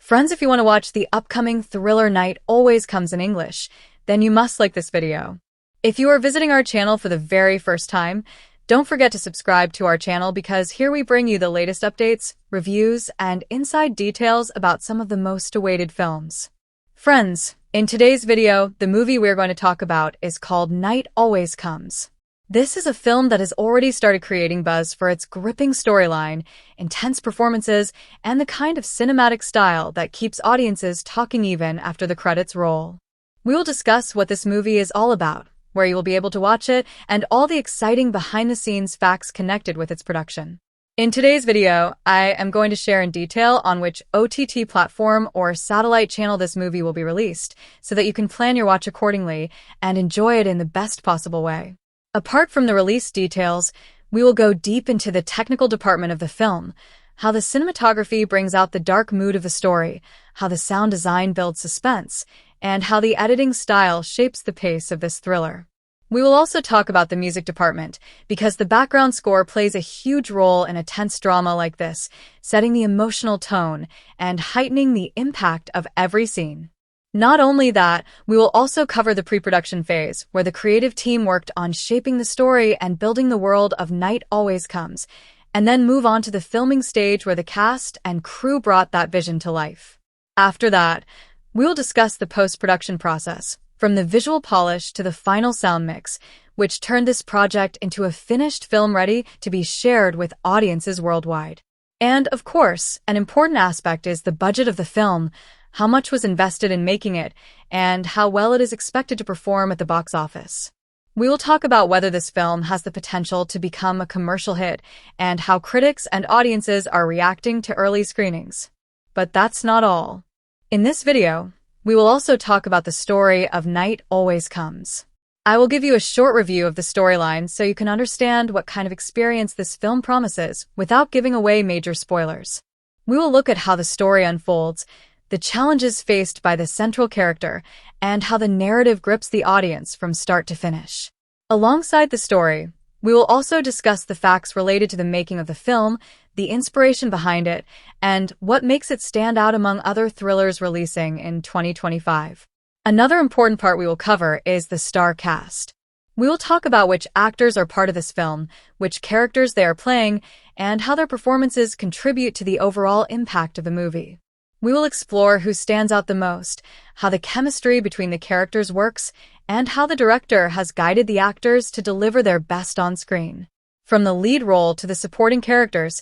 Friends, if you want to watch the upcoming thriller Night Always Comes in English, then you must like this video. If you are visiting our channel for the very first time, don't forget to subscribe to our channel because here we bring you the latest updates, reviews, and inside details about some of the most awaited films. Friends, in today's video, the movie we're going to talk about is called Night Always Comes. This is a film that has already started creating buzz for its gripping storyline, intense performances, and the kind of cinematic style that keeps audiences talking even after the credits roll. We will discuss what this movie is all about, where you will be able to watch it, and all the exciting behind-the-scenes facts connected with its production. In today's video, I am going to share in detail on which OTT platform or satellite channel this movie will be released, so that you can plan your watch accordingly and enjoy it in the best possible way. Apart from the release details, we will go deep into the technical department of the film, how the cinematography brings out the dark mood of the story, how the sound design builds suspense, and how the editing style shapes the pace of this thriller. We will also talk about the music department, because the background score plays a huge role in a tense drama like this, setting the emotional tone and heightening the impact of every scene. Not only that, we will also cover the pre-production phase, where the creative team worked on shaping the story and building the world of Night Always Comes, and then move on to the filming stage where the cast and crew brought that vision to life. After that, we will discuss the post-production process, from the visual polish to the final sound mix, which turned this project into a finished film ready to be shared with audiences worldwide. And, of course, an important aspect is the budget of the film, how much was invested in making it, and how well it is expected to perform at the box office. We will talk about whether this film has the potential to become a commercial hit and how critics and audiences are reacting to early screenings. But that's not all. In this video, we will also talk about the story of Night Always Comes. I will give you a short review of the storyline so you can understand what kind of experience this film promises without giving away major spoilers. We will look at how the story unfolds, the challenges faced by the central character, and how the narrative grips the audience from start to finish. Alongside the story, we will also discuss the facts related to the making of the film, the inspiration behind it, and what makes it stand out among other thrillers releasing in 2025. Another important part we will cover is the star cast. We will talk about which actors are part of this film, which characters they are playing, and how their performances contribute to the overall impact of the movie. We will explore who stands out the most, how the chemistry between the characters works, and how the director has guided the actors to deliver their best on screen. From the lead role to the supporting characters,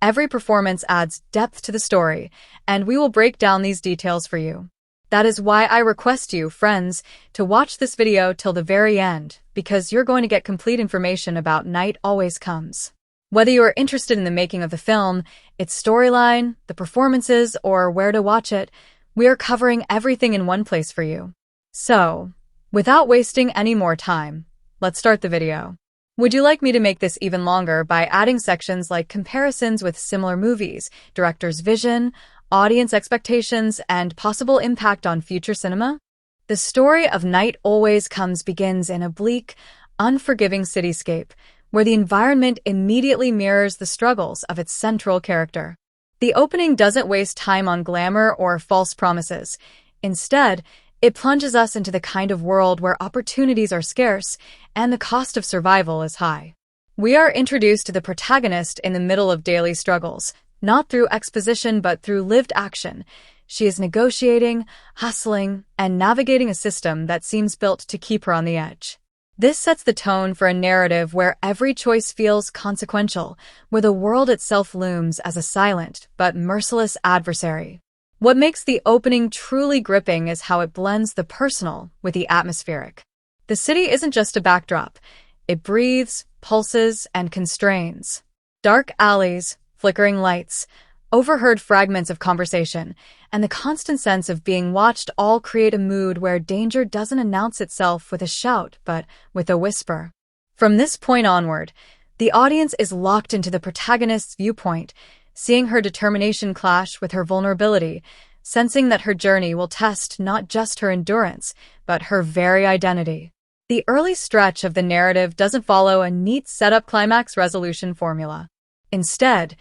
every performance adds depth to the story, and we will break down these details for you. That is why I request you, friends, to watch this video till the very end, because you're going to get complete information about Night Always Comes. Whether you are interested in the making of the film, its storyline, the performances, or where to watch it, we are covering everything in one place for you. So, without wasting any more time, let's start the video. Would you like me to make this even longer by adding sections like comparisons with similar movies, director's vision, audience expectations, and possible impact on future cinema? The story of Night Always Comes begins in a bleak, unforgiving cityscape, where the environment immediately mirrors the struggles of its central character. The opening doesn't waste time on glamour or false promises. Instead, it plunges us into the kind of world where opportunities are scarce and the cost of survival is high. We are introduced to the protagonist in the middle of daily struggles, not through exposition but through lived action. She is negotiating, hustling, and navigating a system that seems built to keep her on the edge. This sets the tone for a narrative where every choice feels consequential, where the world itself looms as a silent but merciless adversary. What makes the opening truly gripping is how it blends the personal with the atmospheric. The city isn't just a backdrop. It breathes, pulses, and constrains. Dark alleys, flickering lights, overheard fragments of conversation, and the constant sense of being watched all create a mood where danger doesn't announce itself with a shout, but with a whisper. From this point onward, the audience is locked into the protagonist's viewpoint, seeing her determination clash with her vulnerability, sensing that her journey will test not just her endurance, but her very identity. The early stretch of the narrative doesn't follow a neat setup climax resolution formula. Instead,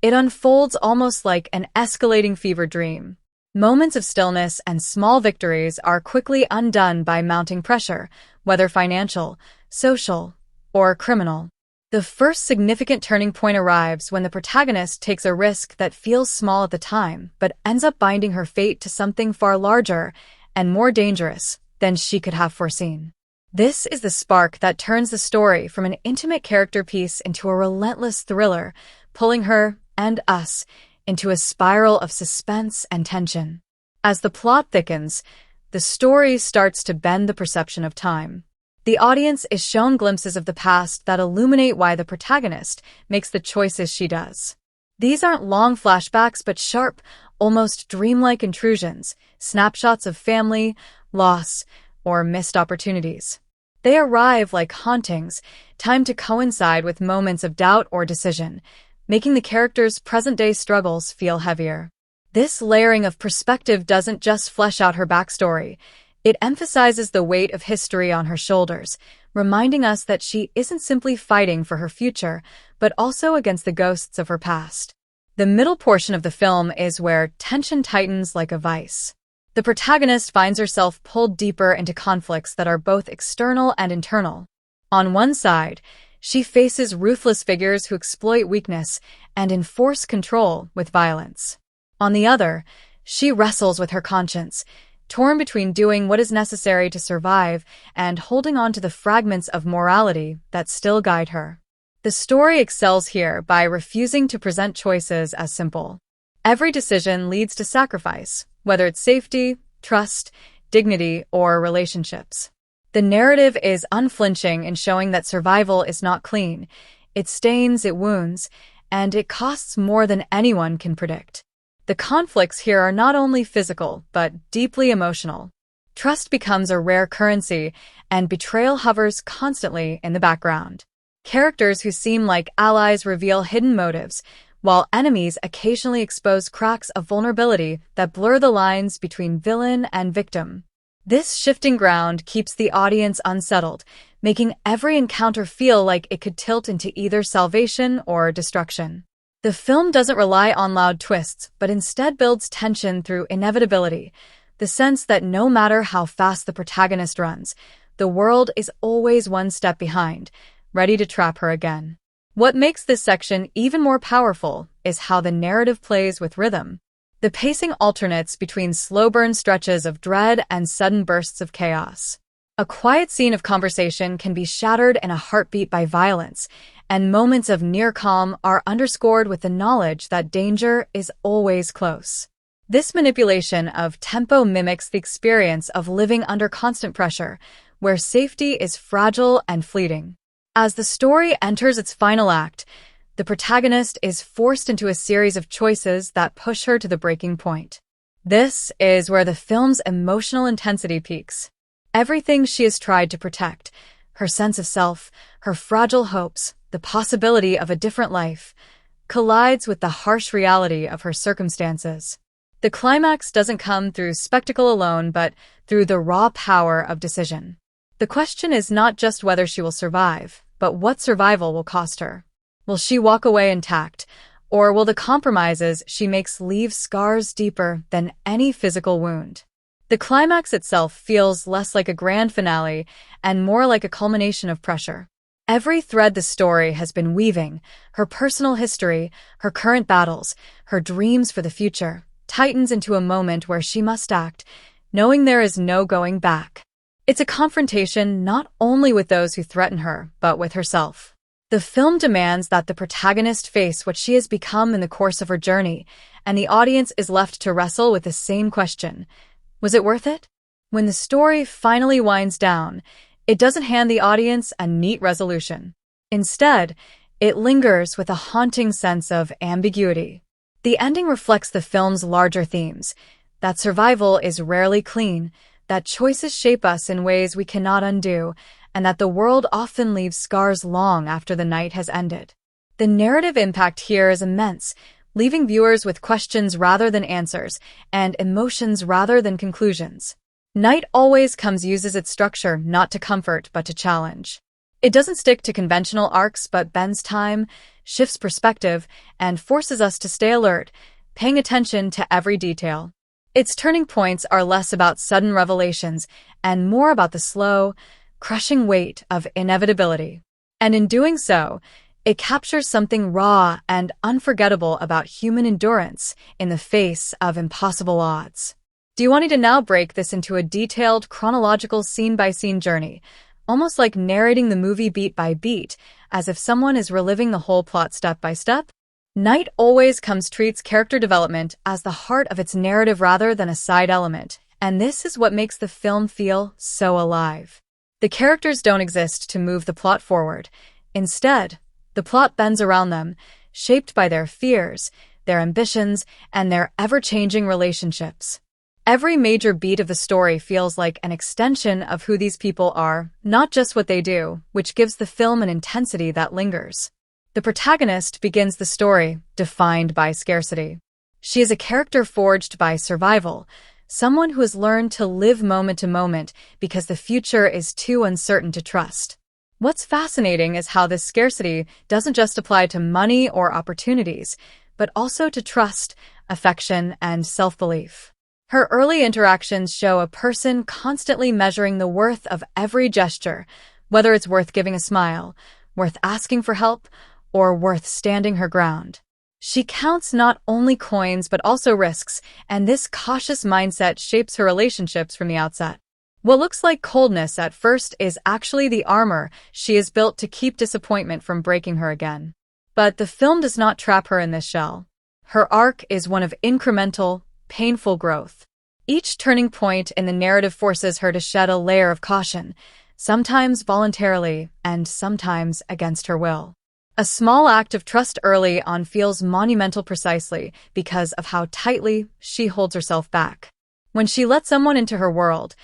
it unfolds almost like an escalating fever dream. Moments of stillness and small victories are quickly undone by mounting pressure, whether financial, social, or criminal. The first significant turning point arrives when the protagonist takes a risk that feels small at the time, but ends up binding her fate to something far larger and more dangerous than she could have foreseen. This is the spark that turns the story from an intimate character piece into a relentless thriller, pulling her, and us, into a spiral of suspense and tension. As the plot thickens, the story starts to bend the perception of time. The audience is shown glimpses of the past that illuminate why the protagonist makes the choices she does. These aren't long flashbacks, but sharp, almost dreamlike intrusions, snapshots of family, loss, or missed opportunities. They arrive like hauntings, timed to coincide with moments of doubt or decision, making the characters' present-day struggles feel heavier. This layering of perspective doesn't just flesh out her backstory. It emphasizes the weight of history on her shoulders, reminding us that she isn't simply fighting for her future, but also against the ghosts of her past. The middle portion of the film is where tension tightens like a vice. The protagonist finds herself pulled deeper into conflicts that are both external and internal. On one side, she faces ruthless figures who exploit weakness and enforce control with violence. On the other, she wrestles with her conscience, torn between doing what is necessary to survive and holding on to the fragments of morality that still guide her. The story excels here by refusing to present choices as simple. Every decision leads to sacrifice, whether it's safety, trust, dignity, or relationships. The narrative is unflinching in showing that survival is not clean. It stains, it wounds, and it costs more than anyone can predict. The conflicts here are not only physical, but deeply emotional. Trust becomes a rare currency, and betrayal hovers constantly in the background. Characters who seem like allies reveal hidden motives, while enemies occasionally expose cracks of vulnerability that blur the lines between villain and victim. This shifting ground keeps the audience unsettled, making every encounter feel like it could tilt into either salvation or destruction. The film doesn't rely on loud twists, but instead builds tension through inevitability, the sense that no matter how fast the protagonist runs, the world is always one step behind, ready to trap her again. What makes this section even more powerful is how the narrative plays with rhythm. The pacing alternates between slow-burn stretches of dread and sudden bursts of chaos. A quiet scene of conversation can be shattered in a heartbeat by violence, and moments of near calm are underscored with the knowledge that danger is always close. This manipulation of tempo mimics the experience of living under constant pressure, where safety is fragile and fleeting. As the story enters its final act, the protagonist is forced into a series of choices that push her to the breaking point. This is where the film's emotional intensity peaks. Everything she has tried to protect, her sense of self, her fragile hopes, the possibility of a different life, collides with the harsh reality of her circumstances. The climax doesn't come through spectacle alone, but through the raw power of decision. The question is not just whether she will survive, but what survival will cost her. Will she walk away intact, or will the compromises she makes leave scars deeper than any physical wound? The climax itself feels less like a grand finale and more like a culmination of pressure. Every thread the story has been weaving, her personal history, her current battles, her dreams for the future, tightens into a moment where she must act, knowing there is no going back. It's a confrontation not only with those who threaten her, but with herself. The film demands that the protagonist face what she has become in the course of her journey, and the audience is left to wrestle with the same question. Was it worth it? When the story finally winds down, it doesn't hand the audience a neat resolution. Instead, it lingers with a haunting sense of ambiguity. The ending reflects the film's larger themes, that survival is rarely clean, that choices shape us in ways we cannot undo, and that the world often leaves scars long after the night has ended. The narrative impact here is immense, leaving viewers with questions rather than answers, and emotions rather than conclusions. Night Always Comes uses its structure not to comfort but to challenge. It doesn't stick to conventional arcs but bends time, shifts perspective, and forces us to stay alert, paying attention to every detail. Its turning points are less about sudden revelations and more about the slow, crushing weight of inevitability. And in doing so, it captures something raw and unforgettable about human endurance in the face of impossible odds. Do you want me to now break this into a detailed, chronological, scene-by-scene journey, almost like narrating the movie beat by beat, as if someone is reliving the whole plot step by step? Night Always Comes treats character development as the heart of its narrative rather than a side element, and this is what makes the film feel so alive. The characters don't exist to move the plot forward. Instead, the plot bends around them, shaped by their fears, their ambitions, and their ever-changing relationships. Every major beat of the story feels like an extension of who these people are, not just what they do, which gives the film an intensity that lingers. The protagonist begins the story defined by scarcity. She is a character forged by survival, someone who has learned to live moment to moment because the future is too uncertain to trust. What's fascinating is how this scarcity doesn't just apply to money or opportunities, but also to trust, affection, and self-belief. Her early interactions show a person constantly measuring the worth of every gesture, whether it's worth giving a smile, worth asking for help, or worth standing her ground. She counts not only coins but also risks, and this cautious mindset shapes her relationships from the outset. What looks like coldness at first is actually the armor she has built to keep disappointment from breaking her again. But the film does not trap her in this shell. Her arc is one of incremental, painful growth. Each turning point in the narrative forces her to shed a layer of caution, sometimes voluntarily and sometimes against her will. A small act of trust early on feels monumental precisely because of how tightly she holds herself back. When she lets someone into her world,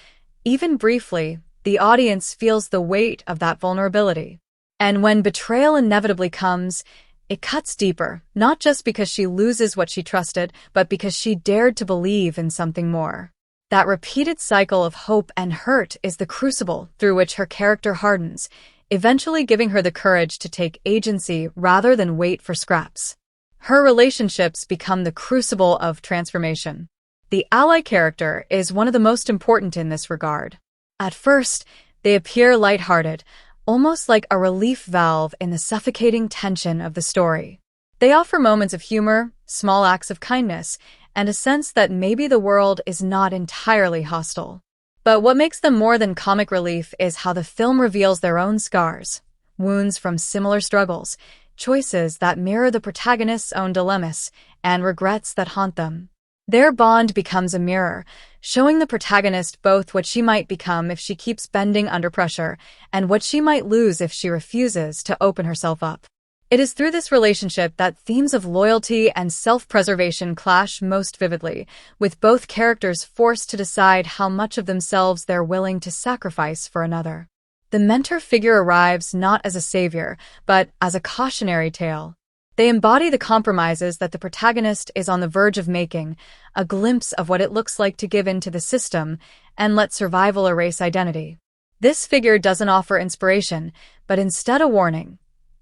even briefly, the audience feels the weight of that vulnerability. And when betrayal inevitably comes, it cuts deeper, not just because she loses what she trusted, but because she dared to believe in something more. That repeated cycle of hope and hurt is the crucible through which her character hardens, eventually giving her the courage to take agency rather than wait for scraps. Her relationships become the crucible of transformation. The ally character is one of the most important in this regard. At first, they appear lighthearted, almost like a relief valve in the suffocating tension of the story. They offer moments of humor, small acts of kindness, and a sense that maybe the world is not entirely hostile. But what makes them more than comic relief is how the film reveals their own scars, wounds from similar struggles, choices that mirror the protagonist's own dilemmas, and regrets that haunt them. Their bond becomes a mirror, showing the protagonist both what she might become if she keeps bending under pressure, and what she might lose if she refuses to open herself up. It is through this relationship that themes of loyalty and self-preservation clash most vividly, with both characters forced to decide how much of themselves they're willing to sacrifice for another. The mentor figure arrives not as a savior, but as a cautionary tale. They embody the compromises that the protagonist is on the verge of making, a glimpse of what it looks like to give in to the system and let survival erase identity. This figure doesn't offer inspiration, but instead a warning.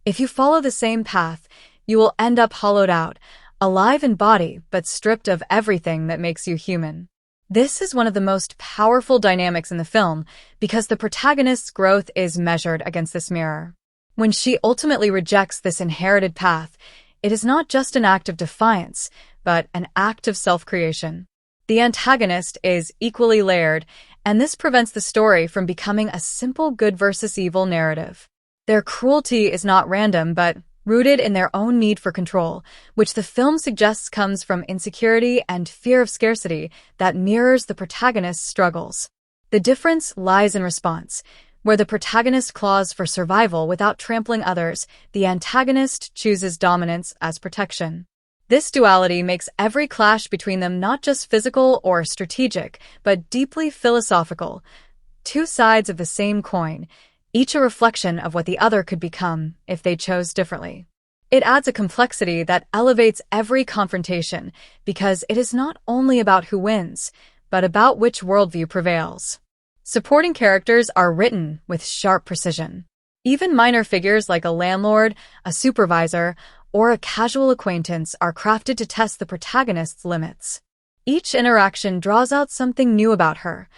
If you follow the same path, you will end up hollowed out, alive in body but stripped of everything that makes you human. This is one of the most powerful dynamics in the film because the protagonist's growth is measured against this mirror. When she ultimately rejects this inherited path, it is not just an act of defiance, but an act of self-creation. The antagonist is equally layered, and this prevents the story from becoming a simple good versus evil narrative. Their cruelty is not random, but rooted in their own need for control, which the film suggests comes from insecurity and fear of scarcity that mirrors the protagonist's struggles. The difference lies in response. Where the protagonist claws for survival without trampling others, the antagonist chooses dominance as protection. This duality makes every clash between them not just physical or strategic, but deeply philosophical. Two sides of the same coin, each a reflection of what the other could become if they chose differently. It adds a complexity that elevates every confrontation because it is not only about who wins, but about which worldview prevails. Supporting characters are written with sharp precision. Even minor figures like a landlord, a supervisor, or a casual acquaintance are crafted to test the protagonist's limits. Each interaction draws out something new about her.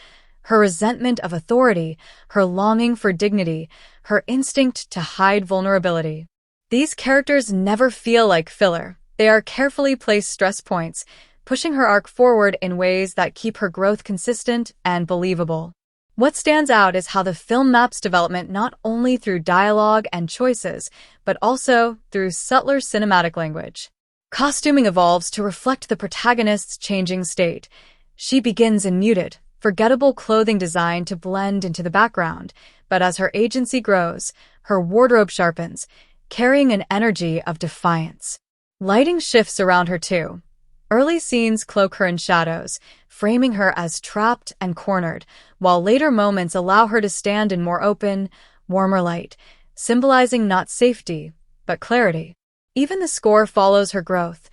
Her resentment of authority, her longing for dignity, her instinct to hide vulnerability. These characters never feel like filler. They are carefully placed stress points, pushing her arc forward in ways that keep her growth consistent and believable. What stands out is how the film maps development not only through dialogue and choices, but also through subtler cinematic language. Costuming evolves to reflect the protagonist's changing state. She begins in muted, forgettable clothing design to blend into the background, but as her agency grows, her wardrobe sharpens, carrying an energy of defiance. Lighting shifts around her too. Early scenes cloak her in shadows, framing her as trapped and cornered, while later moments allow her to stand in more open, warmer light, symbolizing not safety, but clarity. Even the score follows her growth.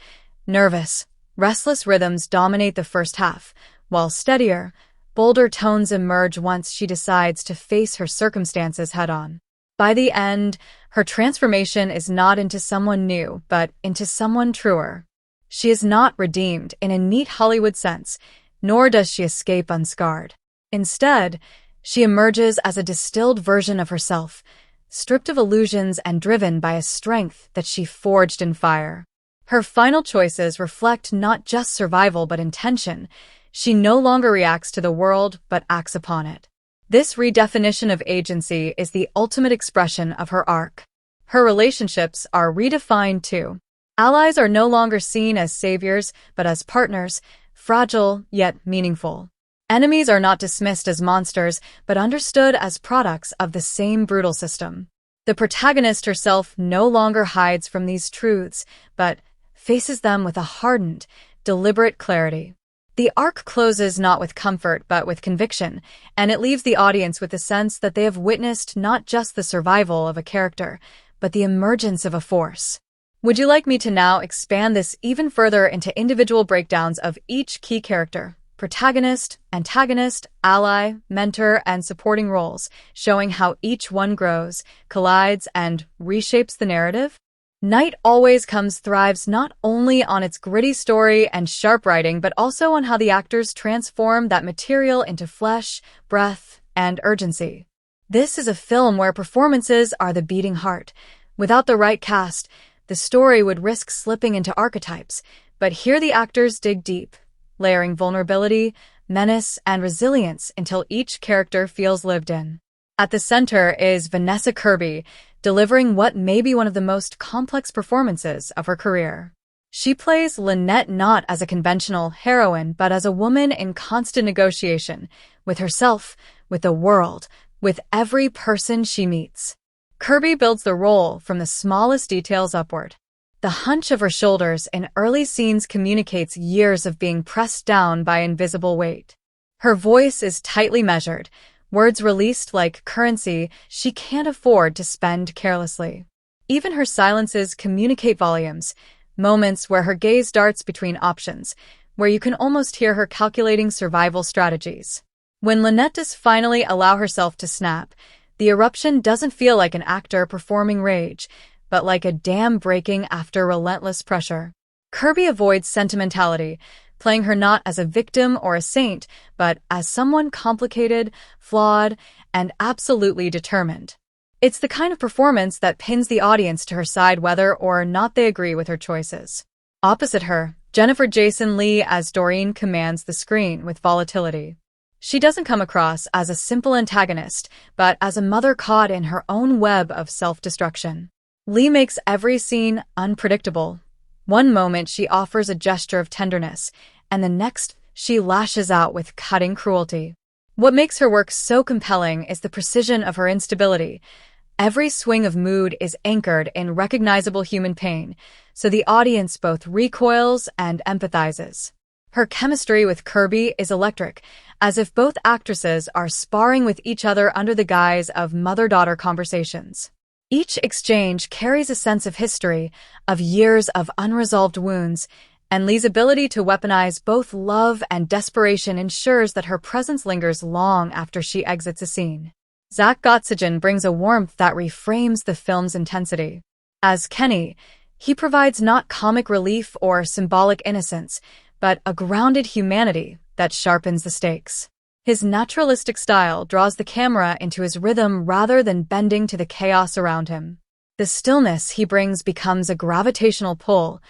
Nervous, restless rhythms dominate the first half, while steadier, bolder tones emerge once she decides to face her circumstances head-on. By the end, her transformation is not into someone new, but into someone truer. She is not redeemed in a neat Hollywood sense, nor does she escape unscarred. Instead, she emerges as a distilled version of herself, stripped of illusions and driven by a strength that she forged in fire. Her final choices reflect not just survival but intention. She no longer reacts to the world but acts upon it. This redefinition of agency is the ultimate expression of her arc. Her relationships are redefined too. Allies are no longer seen as saviors but as partners, fragile yet meaningful. Enemies are not dismissed as monsters, but understood as products of the same brutal system. The protagonist herself no longer hides from these truths, but faces them with a hardened, deliberate clarity. The arc closes not with comfort, but with conviction, and it leaves the audience with the sense that they have witnessed not just the survival of a character, but the emergence of a force. Would you like me to now expand this even further into individual breakdowns of each key character? Protagonist, antagonist, ally, mentor, and supporting roles, showing how each one grows, collides, and reshapes the narrative? Night Always Comes thrives not only on its gritty story and sharp writing, but also on how the actors transform that material into flesh, breath, and urgency. This is a film where performances are the beating heart. Without the right cast, the story would risk slipping into archetypes, but here the actors dig deep, layering vulnerability, menace, and resilience until each character feels lived in. At the center is Vanessa Kirby, delivering what may be one of the most complex performances of her career. She plays Lynette not as a conventional heroine, but as a woman in constant negotiation with herself, with the world, with every person she meets. Kirby builds the role from the smallest details upward. The hunch of her shoulders in early scenes communicates years of being pressed down by invisible weight. Her voice is tightly measured, words released like currency she can't afford to spend carelessly. Even her silences communicate volumes, moments where her gaze darts between options, where you can almost hear her calculating survival strategies. When Lynette does finally allow herself to snap, the eruption doesn't feel like an actor performing rage, but like a dam breaking after relentless pressure. Kirby avoids sentimentality, playing her not as a victim or a saint, but as someone complicated, flawed, and absolutely determined. It's the kind of performance that pins the audience to her side whether or not they agree with her choices. Opposite her, Jennifer Jason Leigh as Doreen commands the screen with volatility. She doesn't come across as a simple antagonist, but as a mother caught in her own web of self-destruction. Leigh makes every scene unpredictable. One moment she offers a gesture of tenderness, and the next she lashes out with cutting cruelty. What makes her work so compelling is the precision of her instability. Every swing of mood is anchored in recognizable human pain, so the audience both recoils and empathizes. Her chemistry with Kirby is electric, as if both actresses are sparring with each other under the guise of mother-daughter conversations. Each exchange carries a sense of history, of years of unresolved wounds, and Leigh's ability to weaponize both love and desperation ensures that her presence lingers long after she exits a scene. Zack Gottsagen brings a warmth that reframes the film's intensity. As Kenny, he provides not comic relief or symbolic innocence, but a grounded humanity that sharpens the stakes. His naturalistic style draws the camera into his rhythm rather than bending to the chaos around him. The stillness he brings becomes a gravitational pull,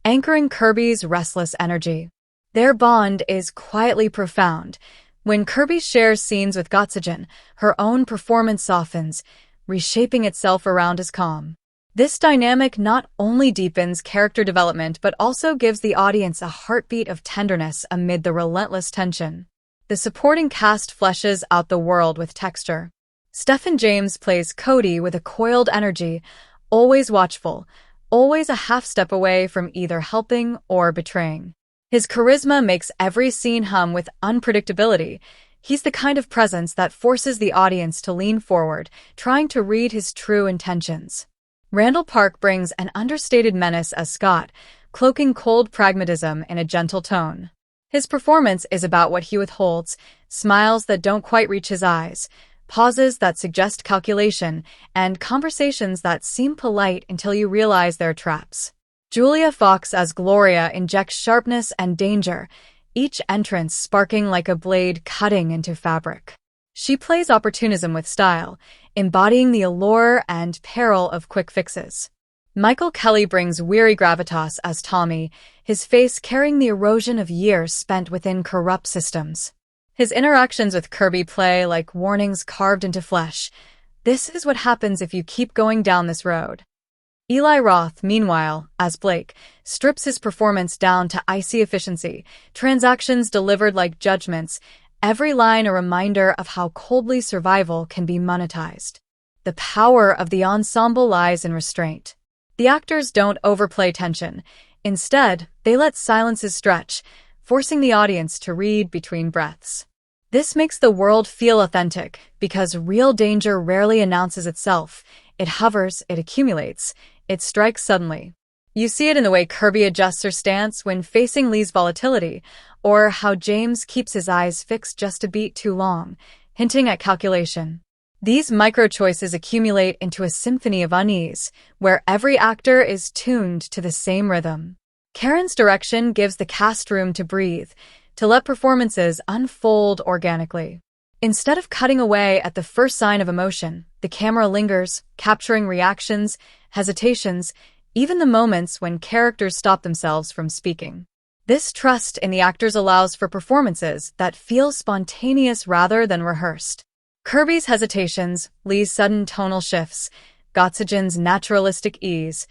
anchoring Kirby's restless energy. Their bond is quietly profound. When Kirby shares scenes with Gottsagen, her own performance softens, reshaping itself around his calm. This dynamic not only deepens character development but also gives the audience a heartbeat of tenderness amid the relentless tension. The supporting cast fleshes out the world with texture. Stephan James plays Cody with a coiled energy, always watchful, always a half step away from either helping or betraying. His charisma makes every scene hum with unpredictability. He's the kind of presence that forces the audience to lean forward, trying to read his true intentions. Randall Park brings an understated menace as Scott, cloaking cold pragmatism in a gentle tone. His performance is about what he withholds, smiles that don't quite reach his eyes, pauses that suggest calculation, and conversations that seem polite until you realize they're traps. Julia Fox as Gloria injects sharpness and danger, each entrance sparking like a blade cutting into fabric. She plays opportunism with style, embodying the allure and peril of quick fixes. Michael Kelly brings weary gravitas as Tommy, his face carrying the erosion of years spent within corrupt systems. His interactions with Kirby play like warnings carved into flesh. This is what happens if you keep going down this road. Eli Roth, meanwhile, as Blake, strips his performance down to icy efficiency, transactions delivered like judgments, every line a reminder of how coldly survival can be monetized. The power of the ensemble lies in restraint. The actors don't overplay tension. Instead, they let silences stretch, forcing the audience to read between breaths. This makes the world feel authentic, because real danger rarely announces itself. It hovers, it accumulates, it strikes suddenly. You see it in the way Kirby adjusts her stance when facing Leigh's volatility, or how James keeps his eyes fixed just a beat too long, hinting at calculation. These micro-choices accumulate into a symphony of unease, where every actor is tuned to the same rhythm. Caron's direction gives the cast room to breathe, to let performances unfold organically. Instead of cutting away at the first sign of emotion, the camera lingers, capturing reactions, hesitations, even the moments when characters stop themselves from speaking. This trust in the actors allows for performances that feel spontaneous rather than rehearsed. Kirby's hesitations, Leigh's sudden tonal shifts, Gottsagen's naturalistic ease,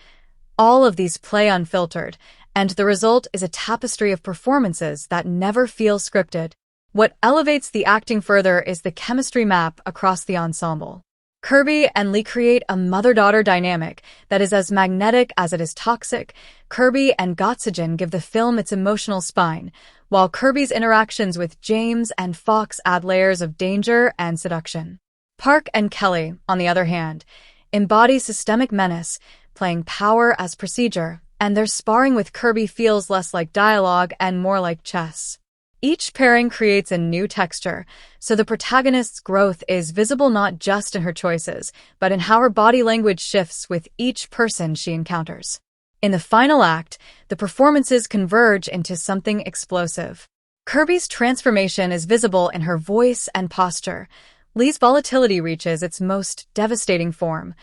all of these play unfiltered, and the result is a tapestry of performances that never feel scripted. What elevates the acting further is the chemistry map across the ensemble. Kirby and Leigh create a mother-daughter dynamic that is as magnetic as it is toxic. Kirby and Gottsagen give the film its emotional spine, while Kirby's interactions with James and Fox add layers of danger and seduction. Park and Kelly, on the other hand, embody systemic menace, playing power as procedure, and their sparring with Kirby feels less like dialogue and more like chess. Each pairing creates a new texture, so the protagonist's growth is visible not just in her choices, but in how her body language shifts with each person she encounters. In the final act, the performances converge into something explosive. Kirby's transformation is visible in her voice and posture. Leigh's volatility reaches its most devastating form.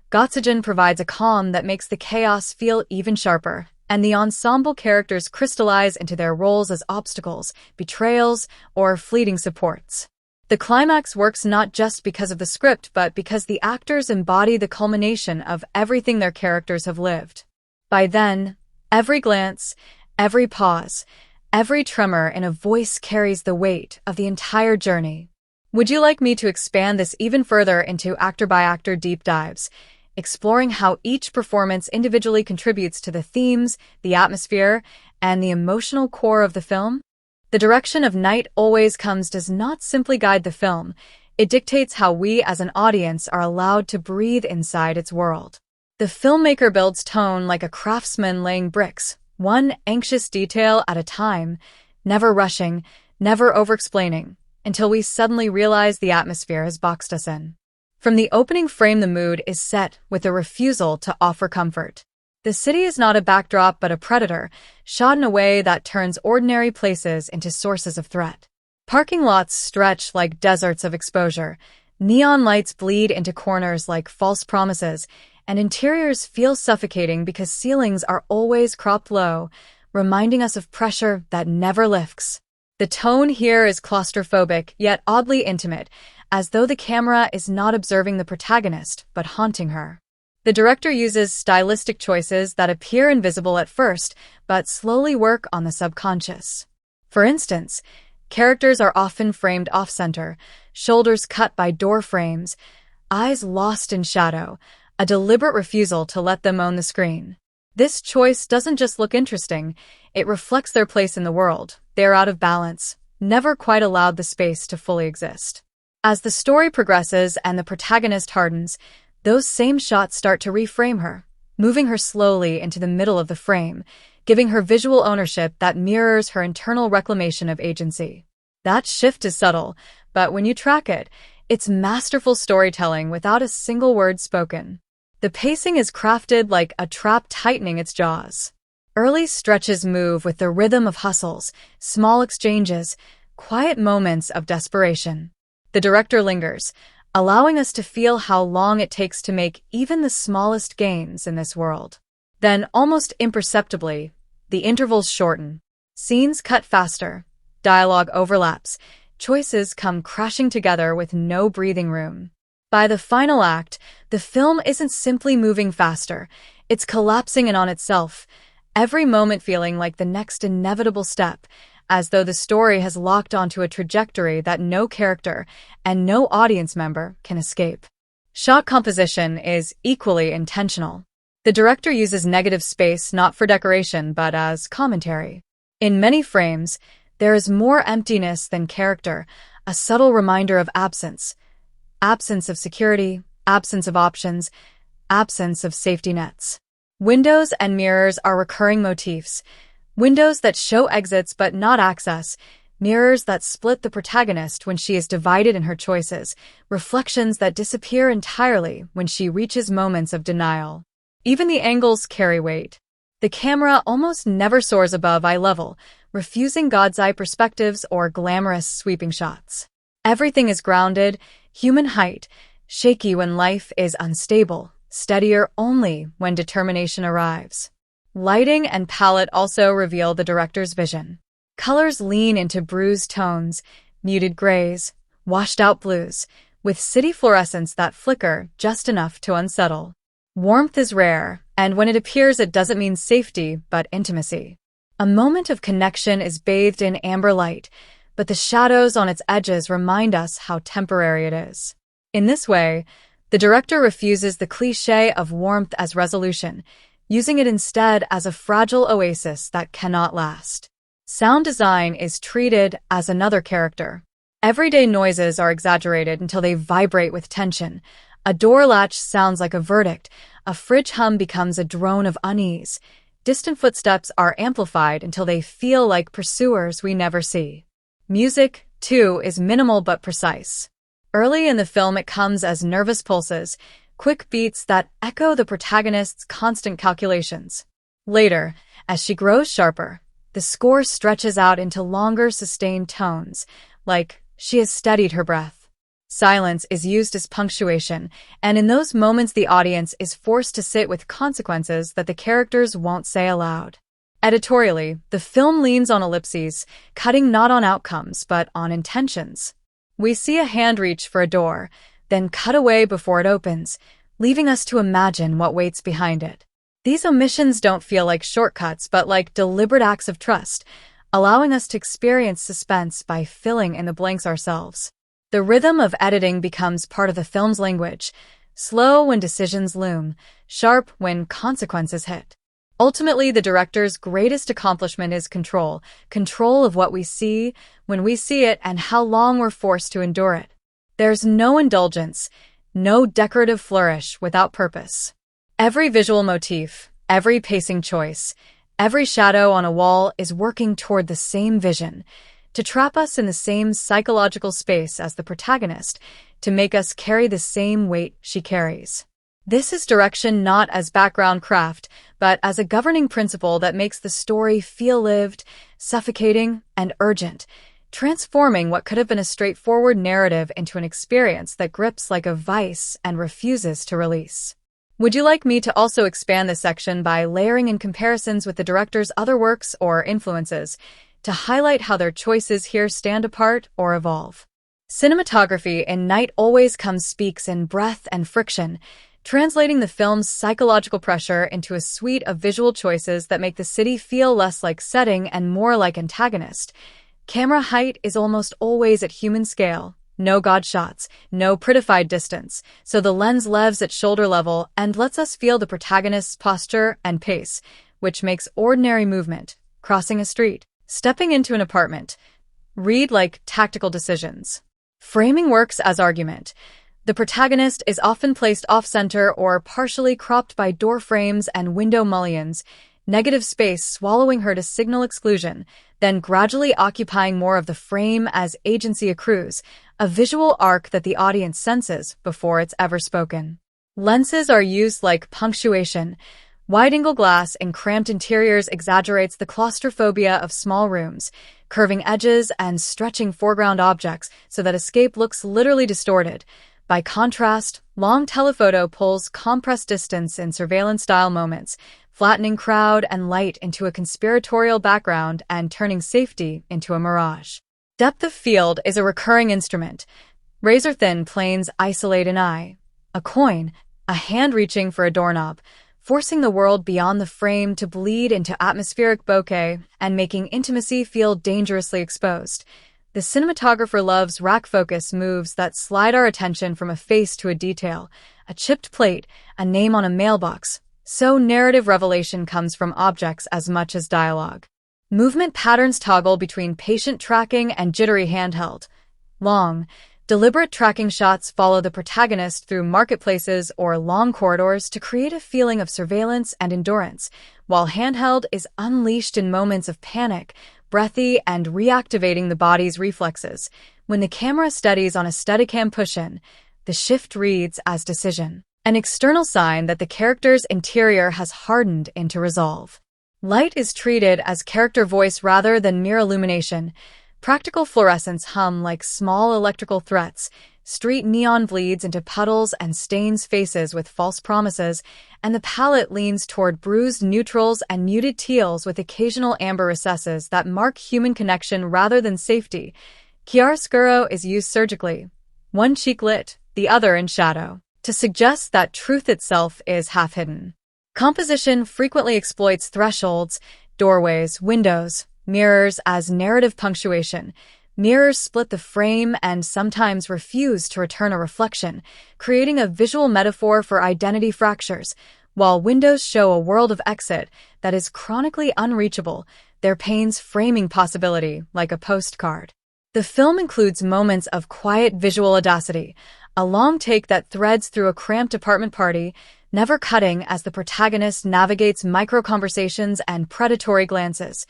Gottsagen provides a calm that makes the chaos feel even sharper, and the ensemble characters crystallize into their roles as obstacles, betrayals, or fleeting supports. The climax works not just because of the script, but because the actors embody the culmination of everything their characters have lived. By then, every glance, every pause, every tremor in a voice carries the weight of the entire journey. Would you like me to expand this even further into actor-by-actor deep dives, exploring how each performance individually contributes to the themes, the atmosphere, and the emotional core of the film? The direction of Night Always Comes does not simply guide the film, it dictates how we as an audience are allowed to breathe inside its world. The filmmaker builds tone like a craftsman laying bricks, one anxious detail at a time, never rushing, never over-explaining, until we suddenly realize the atmosphere has boxed us in. From the opening frame, the mood is set with a refusal to offer comfort. The city is not a backdrop but a predator, shot in a way that turns ordinary places into sources of threat. Parking lots stretch like deserts of exposure, neon lights bleed into corners like false promises, and interiors feel suffocating because ceilings are always cropped low, reminding us of pressure that never lifts. The tone here is claustrophobic, yet oddly intimate, as though the camera is not observing the protagonist, but haunting her. The director uses stylistic choices that appear invisible at first, but slowly work on the subconscious. For instance, characters are often framed off-center, shoulders cut by door frames, eyes lost in shadow, a deliberate refusal to let them own the screen. This choice doesn't just look interesting, it reflects their place in the world. They're out of balance, never quite allowed the space to fully exist. As the story progresses and the protagonist hardens, those same shots start to reframe her, moving her slowly into the middle of the frame, giving her visual ownership that mirrors her internal reclamation of agency. That shift is subtle, but when you track it, it's masterful storytelling without a single word spoken. The pacing is crafted like a trap tightening its jaws. Early stretches move with the rhythm of hustles, small exchanges, quiet moments of desperation. The director lingers, allowing us to feel how long it takes to make even the smallest gains in this world. Then, almost imperceptibly, the intervals shorten. Scenes cut faster, dialogue overlaps, choices come crashing together with no breathing room. By the final act, the film isn't simply moving faster, it's collapsing in on itself, every moment feeling like the next inevitable step, as though the story has locked onto a trajectory that no character and no audience member can escape. Shot composition is equally intentional. The director uses negative space not for decoration but as commentary. In many frames, there is more emptiness than character, a subtle reminder of absence. Absence of security, absence of options, absence of safety nets. Windows and mirrors are recurring motifs. Windows that show exits but not access, mirrors that split the protagonist when she is divided in her choices, reflections that disappear entirely when she reaches moments of denial. Even the angles carry weight. The camera almost never soars above eye level, refusing God's eye perspectives or glamorous sweeping shots. Everything is grounded, human height, shaky when life is unstable, steadier only when determination arrives. Lighting and palette also reveal the director's vision. Colors lean into bruised tones, muted grays, washed-out blues, with city fluorescents that flicker just enough to unsettle. Warmth is rare, and when it appears it doesn't mean safety but intimacy. A moment of connection is bathed in amber light, but the shadows on its edges remind us how temporary it is. In this way, the director refuses the cliché of warmth as resolution, using it instead as a fragile oasis that cannot last. Sound design is treated as another character. Everyday noises are exaggerated until they vibrate with tension. A door latch sounds like a verdict. A fridge hum becomes a drone of unease. Distant footsteps are amplified until they feel like pursuers we never see. Music, too, is minimal but precise. Early in the film it comes as nervous pulses, quick beats that echo the protagonist's constant calculations. Later, as she grows sharper, the score stretches out into longer, sustained tones, like she has steadied her breath. Silence is used as punctuation, and in those moments the audience is forced to sit with consequences that the characters won't say aloud. Editorially, the film leans on ellipses, cutting not on outcomes but on intentions. We see a hand reach for a door, then cut away before it opens, leaving us to imagine what waits behind it. These omissions don't feel like shortcuts but like deliberate acts of trust, allowing us to experience suspense by filling in the blanks ourselves. The rhythm of editing becomes part of the film's language, slow when decisions loom, sharp when consequences hit. Ultimately, the director's greatest accomplishment is control of what we see, when we see it, and how long we're forced to endure it. There's no indulgence, no decorative flourish without purpose. Every visual motif, every pacing choice, every shadow on a wall is working toward the same vision, to trap us in the same psychological space as the protagonist, to make us carry the same weight she carries. This is direction not as background craft, but as a governing principle that makes the story feel lived, suffocating, and urgent, transforming what could have been a straightforward narrative into an experience that grips like a vice and refuses to release. Would you like me to also expand this section by layering in comparisons with the director's other works or influences to highlight how their choices here stand apart or evolve? Cinematography in Night Always Comes speaks in breath and friction, translating the film's psychological pressure into a suite of visual choices that make the city feel less like setting and more like antagonist. Camera height is almost always at human scale. No god shots, no prettified distance, so the lens levels at shoulder level and lets us feel the protagonist's posture and pace, which makes ordinary movement, crossing a street, stepping into an apartment, read like tactical decisions. Framing works as argument. The protagonist is often placed off-center or partially cropped by door frames and window mullions, negative space swallowing her to signal exclusion, then gradually occupying more of the frame as agency accrues, a visual arc that the audience senses before it's ever spoken. Lenses are used like punctuation. Wide-angle glass in cramped interiors exaggerates the claustrophobia of small rooms, curving edges and stretching foreground objects so that escape looks literally distorted. By contrast, long telephoto pulls compressed distance in surveillance-style moments, flattening crowd and light into a conspiratorial background and turning safety into a mirage. Depth of field is a recurring instrument. Razor-thin planes isolate an eye, a coin, a hand reaching for a doorknob, forcing the world beyond the frame to bleed into atmospheric bokeh and making intimacy feel dangerously exposed. The cinematographer loves rack focus moves that slide our attention from a face to a detail, a chipped plate, a name on a mailbox, so narrative revelation comes from objects as much as dialogue. Movement patterns toggle between patient tracking and jittery handheld. Long, deliberate tracking shots follow the protagonist through marketplaces or long corridors to create a feeling of surveillance and endurance, while handheld is unleashed in moments of panic, breathy and reactivating the body's reflexes. When the camera steadies on a Steadicam push-in, the shift reads as decision, an external sign that the character's interior has hardened into resolve. Light is treated as character voice rather than mere illumination. Practical fluorescents hum like small electrical threats, street neon bleeds into puddles and stains faces with false promises, and the palette leans toward bruised neutrals and muted teals with occasional amber recesses that mark human connection rather than safety. Chiaroscuro is used surgically, one cheek lit, the other in shadow, to suggest that truth itself is half-hidden. Composition frequently exploits thresholds, doorways, windows, mirrors as narrative punctuation. Mirrors split the frame and sometimes refuse to return a reflection, creating a visual metaphor for identity fractures, while windows show a world of exit that is chronically unreachable, their panes framing possibility like a postcard. The film includes moments of quiet visual audacity, a long take that threads through a cramped apartment party, never cutting as the protagonist navigates micro-conversations and predatory glances.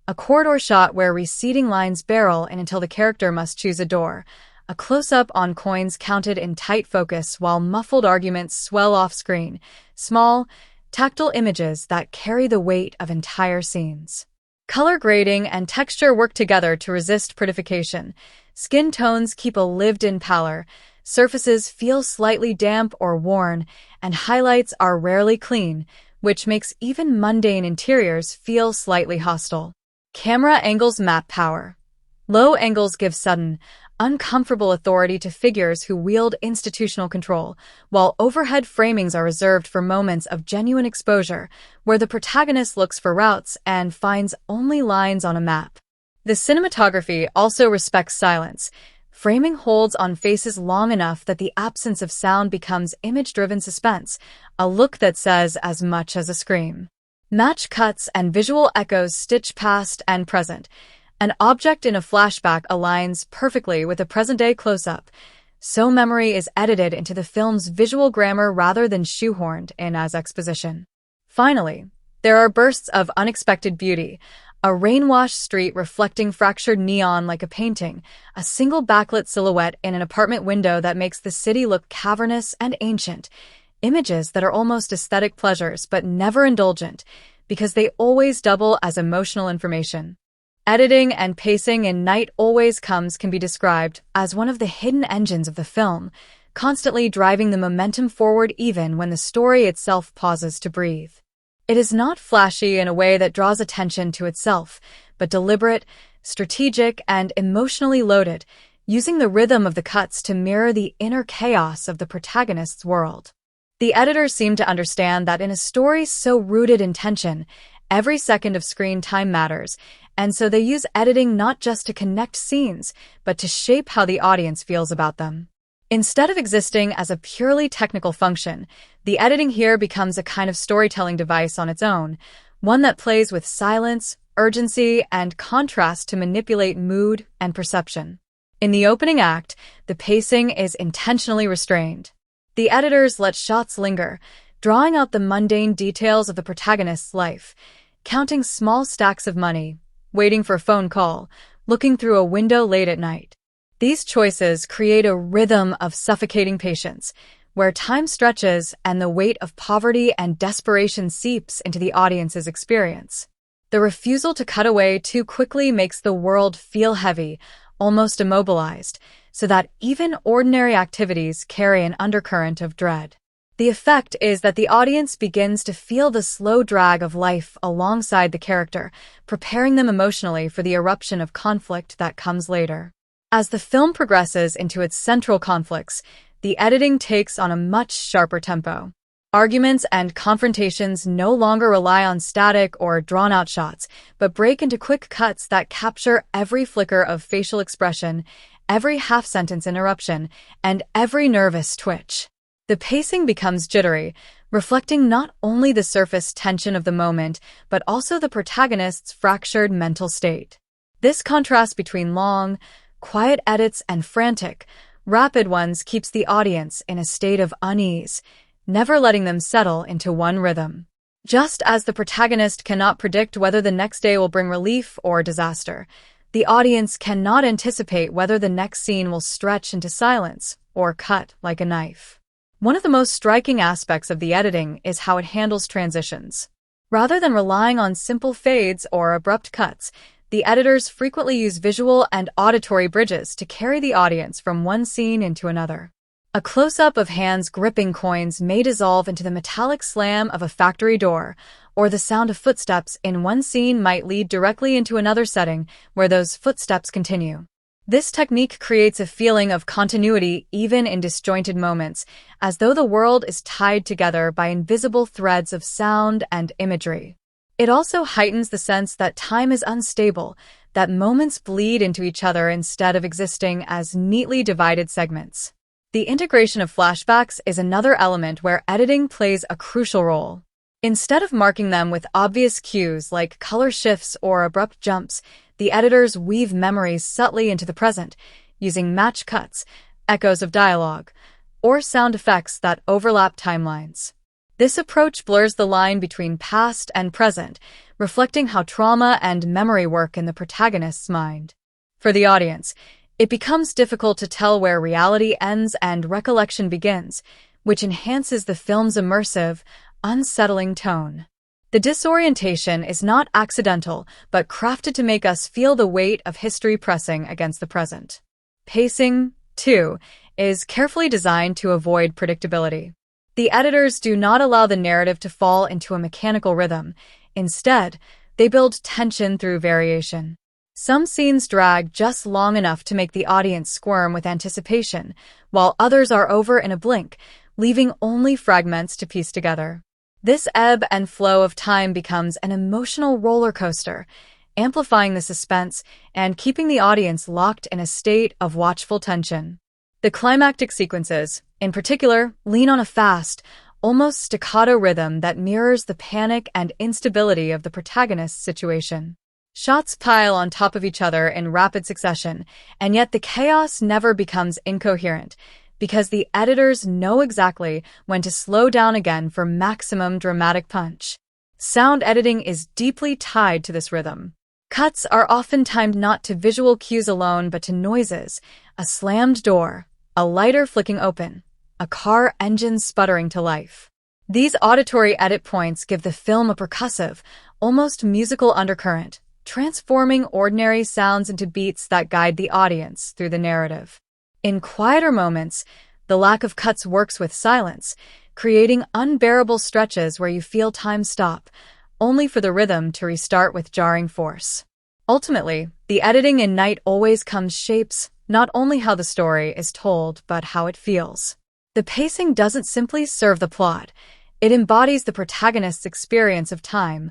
A corridor shot where receding lines barrel in until the character must choose a door. A close-up on coins counted in tight focus while muffled arguments swell off-screen. Small, tactile images that carry the weight of entire scenes. Color grading and texture work together to resist prettification. Skin tones keep a lived-in pallor. Surfaces feel slightly damp or worn, and highlights are rarely clean, which makes even mundane interiors feel slightly hostile. Camera angles map power. Low angles give sudden, uncomfortable authority to figures who wield institutional control, while overhead framings are reserved for moments of genuine exposure, where the protagonist looks for routes and finds only lines on a map. The cinematography also respects silence. Framing holds on faces long enough that the absence of sound becomes image-driven suspense, a look that says as much as a scream. Match cuts and visual echoes stitch past and present. An object in a flashback aligns perfectly with a present-day close-up, so memory is edited into the film's visual grammar rather than shoehorned in as exposition. Finally, there are bursts of unexpected beauty, a rain-washed street reflecting fractured neon like a painting, a single backlit silhouette in an apartment window that makes the city look cavernous and ancient. images that are almost aesthetic pleasures but never indulgent, because they always double as emotional information. Editing and pacing in Night Always Comes can be described as one of the hidden engines of the film, constantly driving the momentum forward even when the story itself pauses to breathe. It is not flashy in a way that draws attention to itself, but deliberate, strategic, and emotionally loaded, using the rhythm of the cuts to mirror the inner chaos of the protagonist's world. The editors seem to understand that in a story so rooted in tension, every second of screen time matters, and so they use editing not just to connect scenes, but to shape how the audience feels about them. Instead of existing as a purely technical function, the editing here becomes a kind of storytelling device on its own, one that plays with silence, urgency, and contrast to manipulate mood and perception. In the opening act, the pacing is intentionally restrained. The editors let shots linger, drawing out the mundane details of the protagonist's life, counting small stacks of money, waiting for a phone call, looking through a window late at night. These choices create a rhythm of suffocating patience, where time stretches and the weight of poverty and desperation seeps into the audience's experience. The refusal to cut away too quickly makes the world feel heavy, almost immobilized, so that even ordinary activities carry an undercurrent of dread. The effect is that the audience begins to feel the slow drag of life alongside the character, preparing them emotionally for the eruption of conflict that comes later. As the film progresses into its central conflicts, the editing takes on a much sharper tempo. Arguments and confrontations no longer rely on static or drawn-out shots, but break into quick cuts that capture every flicker of facial expression, every half-sentence interruption, and every nervous twitch. The pacing becomes jittery, reflecting not only the surface tension of the moment, but also the protagonist's fractured mental state. This contrast between long, quiet edits and frantic, rapid ones keeps the audience in a state of unease, never letting them settle into one rhythm. Just as the protagonist cannot predict whether the next day will bring relief or disaster, the audience cannot anticipate whether the next scene will stretch into silence or cut like a knife. One of the most striking aspects of the editing is how it handles transitions. Rather than relying on simple fades or abrupt cuts, the editors frequently use visual and auditory bridges to carry the audience from one scene into another. A close-up of hands gripping coins may dissolve into the metallic slam of a factory door, or the sound of footsteps in one scene might lead directly into another setting where those footsteps continue. This technique creates a feeling of continuity even in disjointed moments, as though the world is tied together by invisible threads of sound and imagery. It also heightens the sense that time is unstable, that moments bleed into each other instead of existing as neatly divided segments. The integration of flashbacks is another element where editing plays a crucial role. Instead of marking them with obvious cues like color shifts or abrupt jumps, the editors weave memories subtly into the present, using match cuts, echoes of dialogue, or sound effects that overlap timelines. This approach blurs the line between past and present, reflecting how trauma and memory work in the protagonist's mind. For the audience, it becomes difficult to tell where reality ends and recollection begins, which enhances the film's immersive, unsettling tone. The disorientation is not accidental, but crafted to make us feel the weight of history pressing against the present. Pacing, too, is carefully designed to avoid predictability. The editors do not allow the narrative to fall into a mechanical rhythm. Instead, they build tension through variation. Some scenes drag just long enough to make the audience squirm with anticipation, while others are over in a blink, leaving only fragments to piece together. This ebb and flow of time becomes an emotional roller coaster, amplifying the suspense and keeping the audience locked in a state of watchful tension. The climactic sequences, in particular, lean on a fast, almost staccato rhythm that mirrors the panic and instability of the protagonist's situation. Shots pile on top of each other in rapid succession, and yet the chaos never becomes incoherent, because the editors know exactly when to slow down again for maximum dramatic punch. Sound editing is deeply tied to this rhythm. Cuts are often timed not to visual cues alone but to noises, a slammed door, a lighter flicking open, a car engine sputtering to life. These auditory edit points give the film a percussive, almost musical undercurrent, transforming ordinary sounds into beats that guide the audience through the narrative. In quieter moments, the lack of cuts works with silence, creating unbearable stretches where you feel time stop, only for the rhythm to restart with jarring force. Ultimately, the editing in Night Always Comes shapes not only how the story is told, but how it feels. The pacing doesn't simply serve the plot, it embodies the protagonist's experience of time,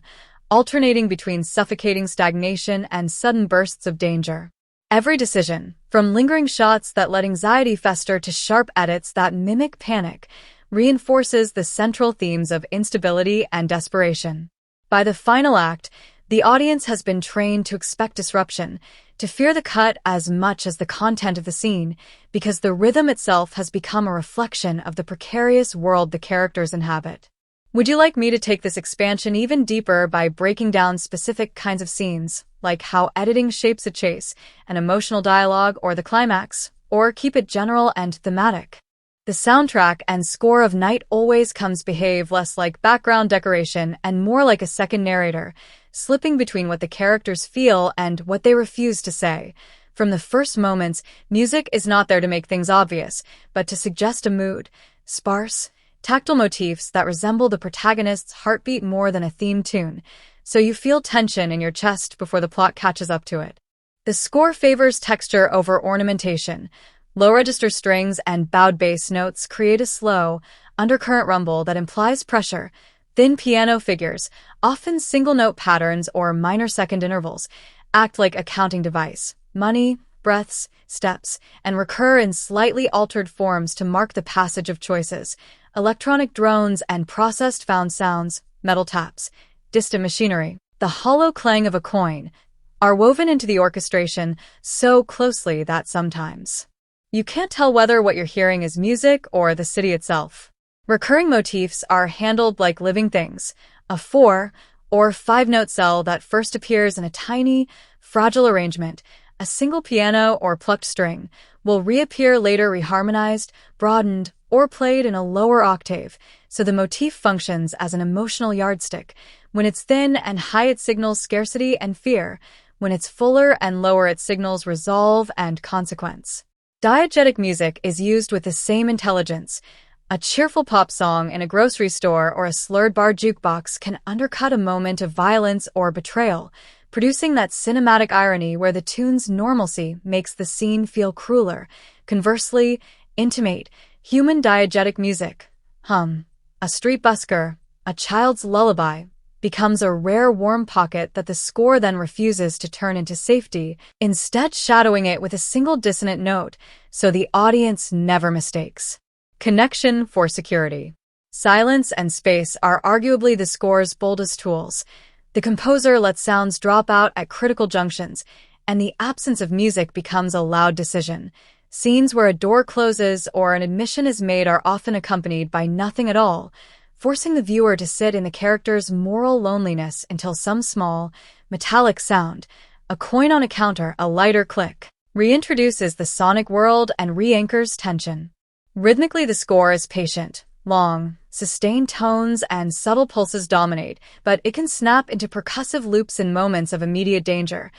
alternating between suffocating stagnation and sudden bursts of danger. Every decision, from lingering shots that let anxiety fester to sharp edits that mimic panic, reinforces the central themes of instability and desperation. By the final act, the audience has been trained to expect disruption, to fear the cut as much as the content of the scene, because the rhythm itself has become a reflection of the precarious world the characters inhabit. Would you like me to take this expansion even deeper by breaking down specific kinds of scenes, like how editing shapes a chase, an emotional dialogue, or the climax, or keep it general and thematic? The soundtrack and score of Night Always Comes behave less like background decoration and more like a second narrator, slipping between what the characters feel and what they refuse to say. From the first moments, music is not there to make things obvious, but to suggest a mood, sparse, tactile motifs that resemble the protagonist's heartbeat more than a theme tune, so you feel tension in your chest before the plot catches up to it. The score favors texture over ornamentation. Low-register strings and bowed bass notes create a slow, undercurrent rumble that implies pressure. Thin piano figures, often single-note patterns or minor second intervals, act like a counting device. Money, breaths, steps, and recur in slightly altered forms to mark the passage of choices. Electronic drones and processed found sounds, metal taps, distant machinery, the hollow clang of a coin, are woven into the orchestration so closely that sometimes you can't tell whether what you're hearing is music or the city itself. Recurring motifs are handled like living things, a 4- or 5-note cell that first appears in a tiny, fragile arrangement, a single piano or plucked string, will reappear later reharmonized, broadened, or played in a lower octave, so the motif functions as an emotional yardstick. When it's thin and high, it signals scarcity and fear. When it's fuller and lower, it signals resolve and consequence. Diegetic music is used with the same intelligence. A cheerful pop song in a grocery store or a slurred bar jukebox can undercut a moment of violence or betrayal, producing that cinematic irony where the tune's normalcy makes the scene feel crueler. Conversely, intimate, human diegetic music, a street busker, a child's lullaby, becomes a rare warm pocket that the score then refuses to turn into safety, instead shadowing it with a single dissonant note, so the audience never mistakes. Connection for security. Silence and space are arguably the score's boldest tools. The composer lets sounds drop out at critical junctions, and the absence of music becomes a loud decision. Scenes where a door closes or an admission is made are often accompanied by nothing at all, forcing the viewer to sit in the character's moral loneliness until some small, metallic sound, a coin on a counter, a lighter click, reintroduces the sonic world and re-anchors tension. Rhythmically, the score is patient, long, sustained tones and subtle pulses dominate, but it can snap into percussive loops in moments of immediate danger.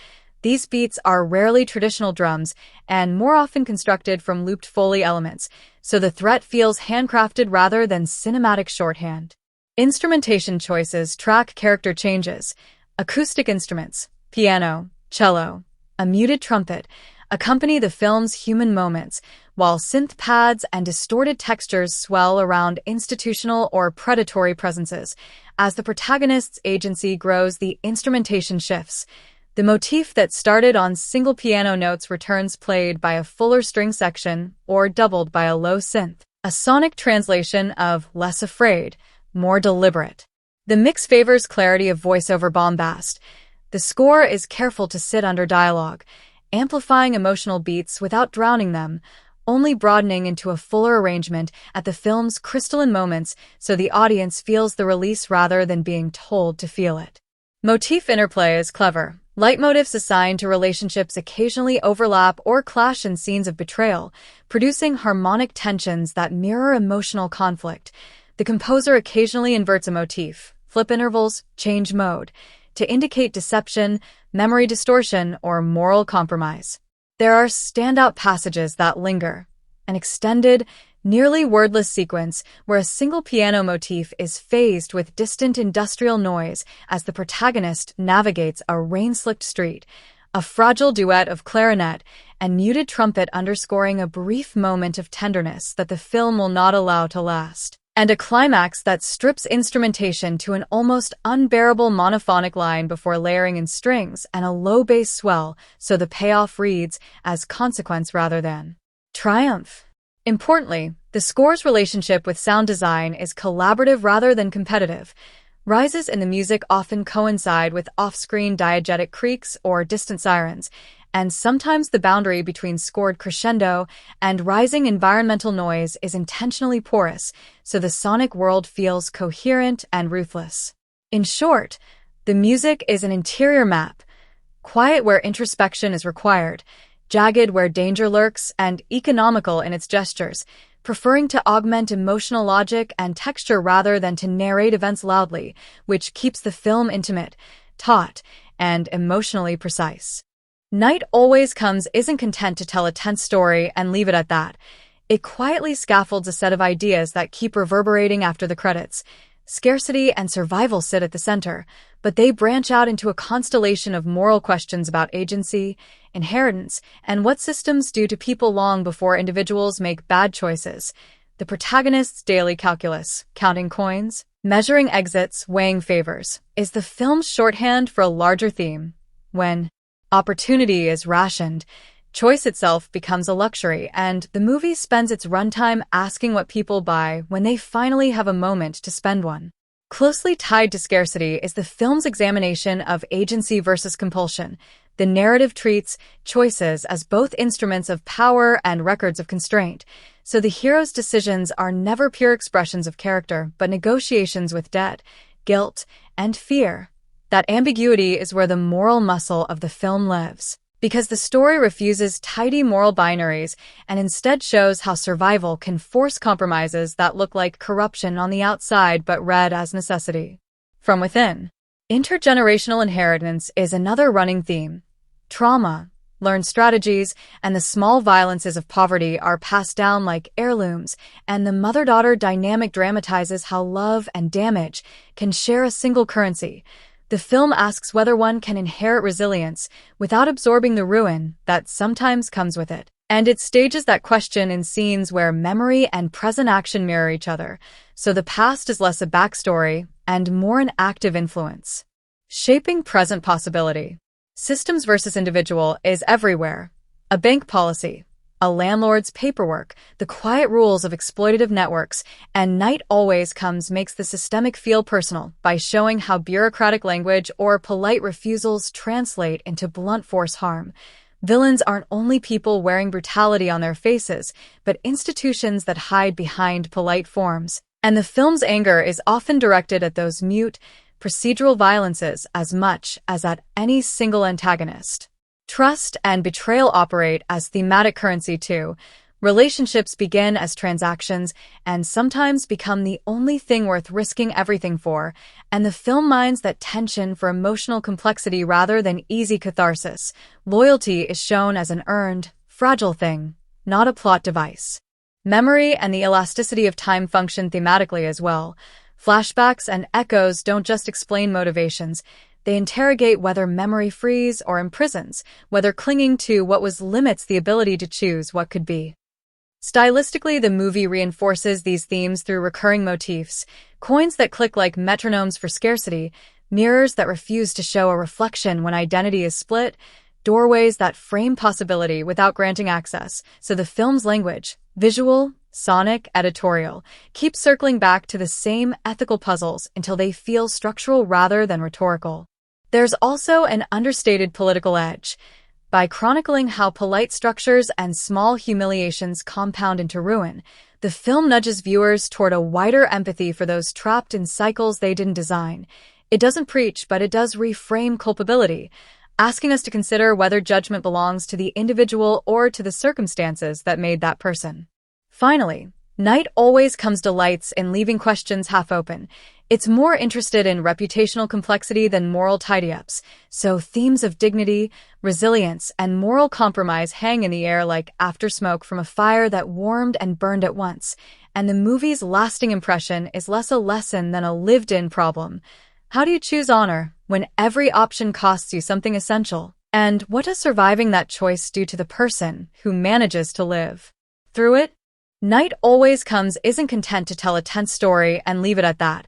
These beats are rarely traditional drums and more often constructed from looped Foley elements, so the threat feels handcrafted rather than cinematic shorthand. Instrumentation choices track character changes. Acoustic instruments, piano, cello, a muted trumpet, accompany the film's human moments, while synth pads and distorted textures swell around institutional or predatory presences. As the protagonist's agency grows, the instrumentation shifts. The motif that started on single piano notes returns played by a fuller string section or doubled by a low synth, a sonic translation of less afraid, more deliberate. The mix favors clarity of voice over bombast. The score is careful to sit under dialogue, amplifying emotional beats without drowning them, only broadening into a fuller arrangement at the film's crystalline moments so the audience feels the release rather than being told to feel it. Motif interplay is clever. Leitmotifs assigned to relationships occasionally overlap or clash in scenes of betrayal, producing harmonic tensions that mirror emotional conflict. The composer occasionally inverts a motif, flip intervals, change mode, to indicate deception, memory distortion, or moral compromise. There are standout passages that linger. An extended, nearly wordless sequence where a single piano motif is phased with distant industrial noise as the protagonist navigates a rain-slicked street, a fragile duet of clarinet and muted trumpet underscoring a brief moment of tenderness that the film will not allow to last, and a climax that strips instrumentation to an almost unbearable monophonic line before layering in strings and a low bass swell so the payoff reads as consequence rather than triumph. Importantly, the score's relationship with sound design is collaborative rather than competitive. Rises in the music often coincide with off-screen diegetic creaks or distant sirens, and sometimes the boundary between scored crescendo and rising environmental noise is intentionally porous, so the sonic world feels coherent and ruthless. In short, the music is an interior map, quiet where introspection is required, jagged where danger lurks, and economical in its gestures, preferring to augment emotional logic and texture rather than to narrate events loudly, which keeps the film intimate, taut, and emotionally precise. Night Always Comes isn't content to tell a tense story and leave it at that. It quietly scaffolds a set of ideas that keep reverberating after the credits. Scarcity and survival sit at the center, but they branch out into a constellation of moral questions about agency, inheritance, and what systems do to people long before individuals make bad choices. The protagonist's daily calculus, counting coins, measuring exits, weighing favors, is the film's shorthand for a larger theme. When opportunity is rationed, choice itself becomes a luxury, and the movie spends its runtime asking what people buy when they finally have a moment to spend one. Closely tied to scarcity is the film's examination of agency versus compulsion. The narrative treats choices as both instruments of power and records of constraint, so the hero's decisions are never pure expressions of character, but negotiations with debt, guilt, and fear. That ambiguity is where the moral muscle of the film lives, because the story refuses tidy moral binaries and instead shows how survival can force compromises that look like corruption on the outside but read as necessity from within. Intergenerational inheritance is another running theme. Trauma, learned strategies, and the small violences of poverty are passed down like heirlooms, and the mother-daughter dynamic dramatizes how love and damage can share a single currency. The film asks whether one can inherit resilience without absorbing the ruin that sometimes comes with it. And it stages that question in scenes where memory and present action mirror each other, so the past is less a backstory and more an active influence. Shaping present possibility. Systems versus individual is everywhere. A bank policy, a landlord's paperwork, the quiet rules of exploitative networks, and Night Always Comes makes the systemic feel personal by showing how bureaucratic language or polite refusals translate into blunt force harm. Villains aren't only people wearing brutality on their faces, but institutions that hide behind polite forms. And the film's anger is often directed at those mute, procedural violences as much as at any single antagonist. Trust and betrayal operate as thematic currency too. Relationships begin as transactions and sometimes become the only thing worth risking everything for, and the film mines that tension for emotional complexity rather than easy catharsis. Loyalty is shown as an earned, fragile thing, not a plot device. Memory and the elasticity of time function thematically as well. Flashbacks and echoes don't just explain motivations. They interrogate whether memory frees or imprisons, whether clinging to what was limits the ability to choose what could be. Stylistically, the movie reinforces these themes through recurring motifs, coins that click like metronomes for scarcity, mirrors that refuse to show a reflection when identity is split, doorways that frame possibility without granting access, so the film's language, visual, sonic, editorial, keep circling back to the same ethical puzzles until they feel structural rather than rhetorical. There's also an understated political edge. By chronicling how polite structures and small humiliations compound into ruin, the film nudges viewers toward a wider empathy for those trapped in cycles they didn't design. It doesn't preach, but it does reframe culpability. asking us to consider whether judgment belongs to the individual or to the circumstances that made that person. Finally, Night always comes delights in leaving questions half open. It's more interested in reputational complexity than moral tidy-ups, so themes of dignity, resilience, and moral compromise hang in the air like aftersmoke from a fire that warmed and burned at once, and the movie's lasting impression is less a lesson than a lived-in problem. How do you choose honor when every option costs you something essential? And what does surviving that choice do to the person who manages to live through it? Night Always Comes isn't content to tell a tense story and leave it at that.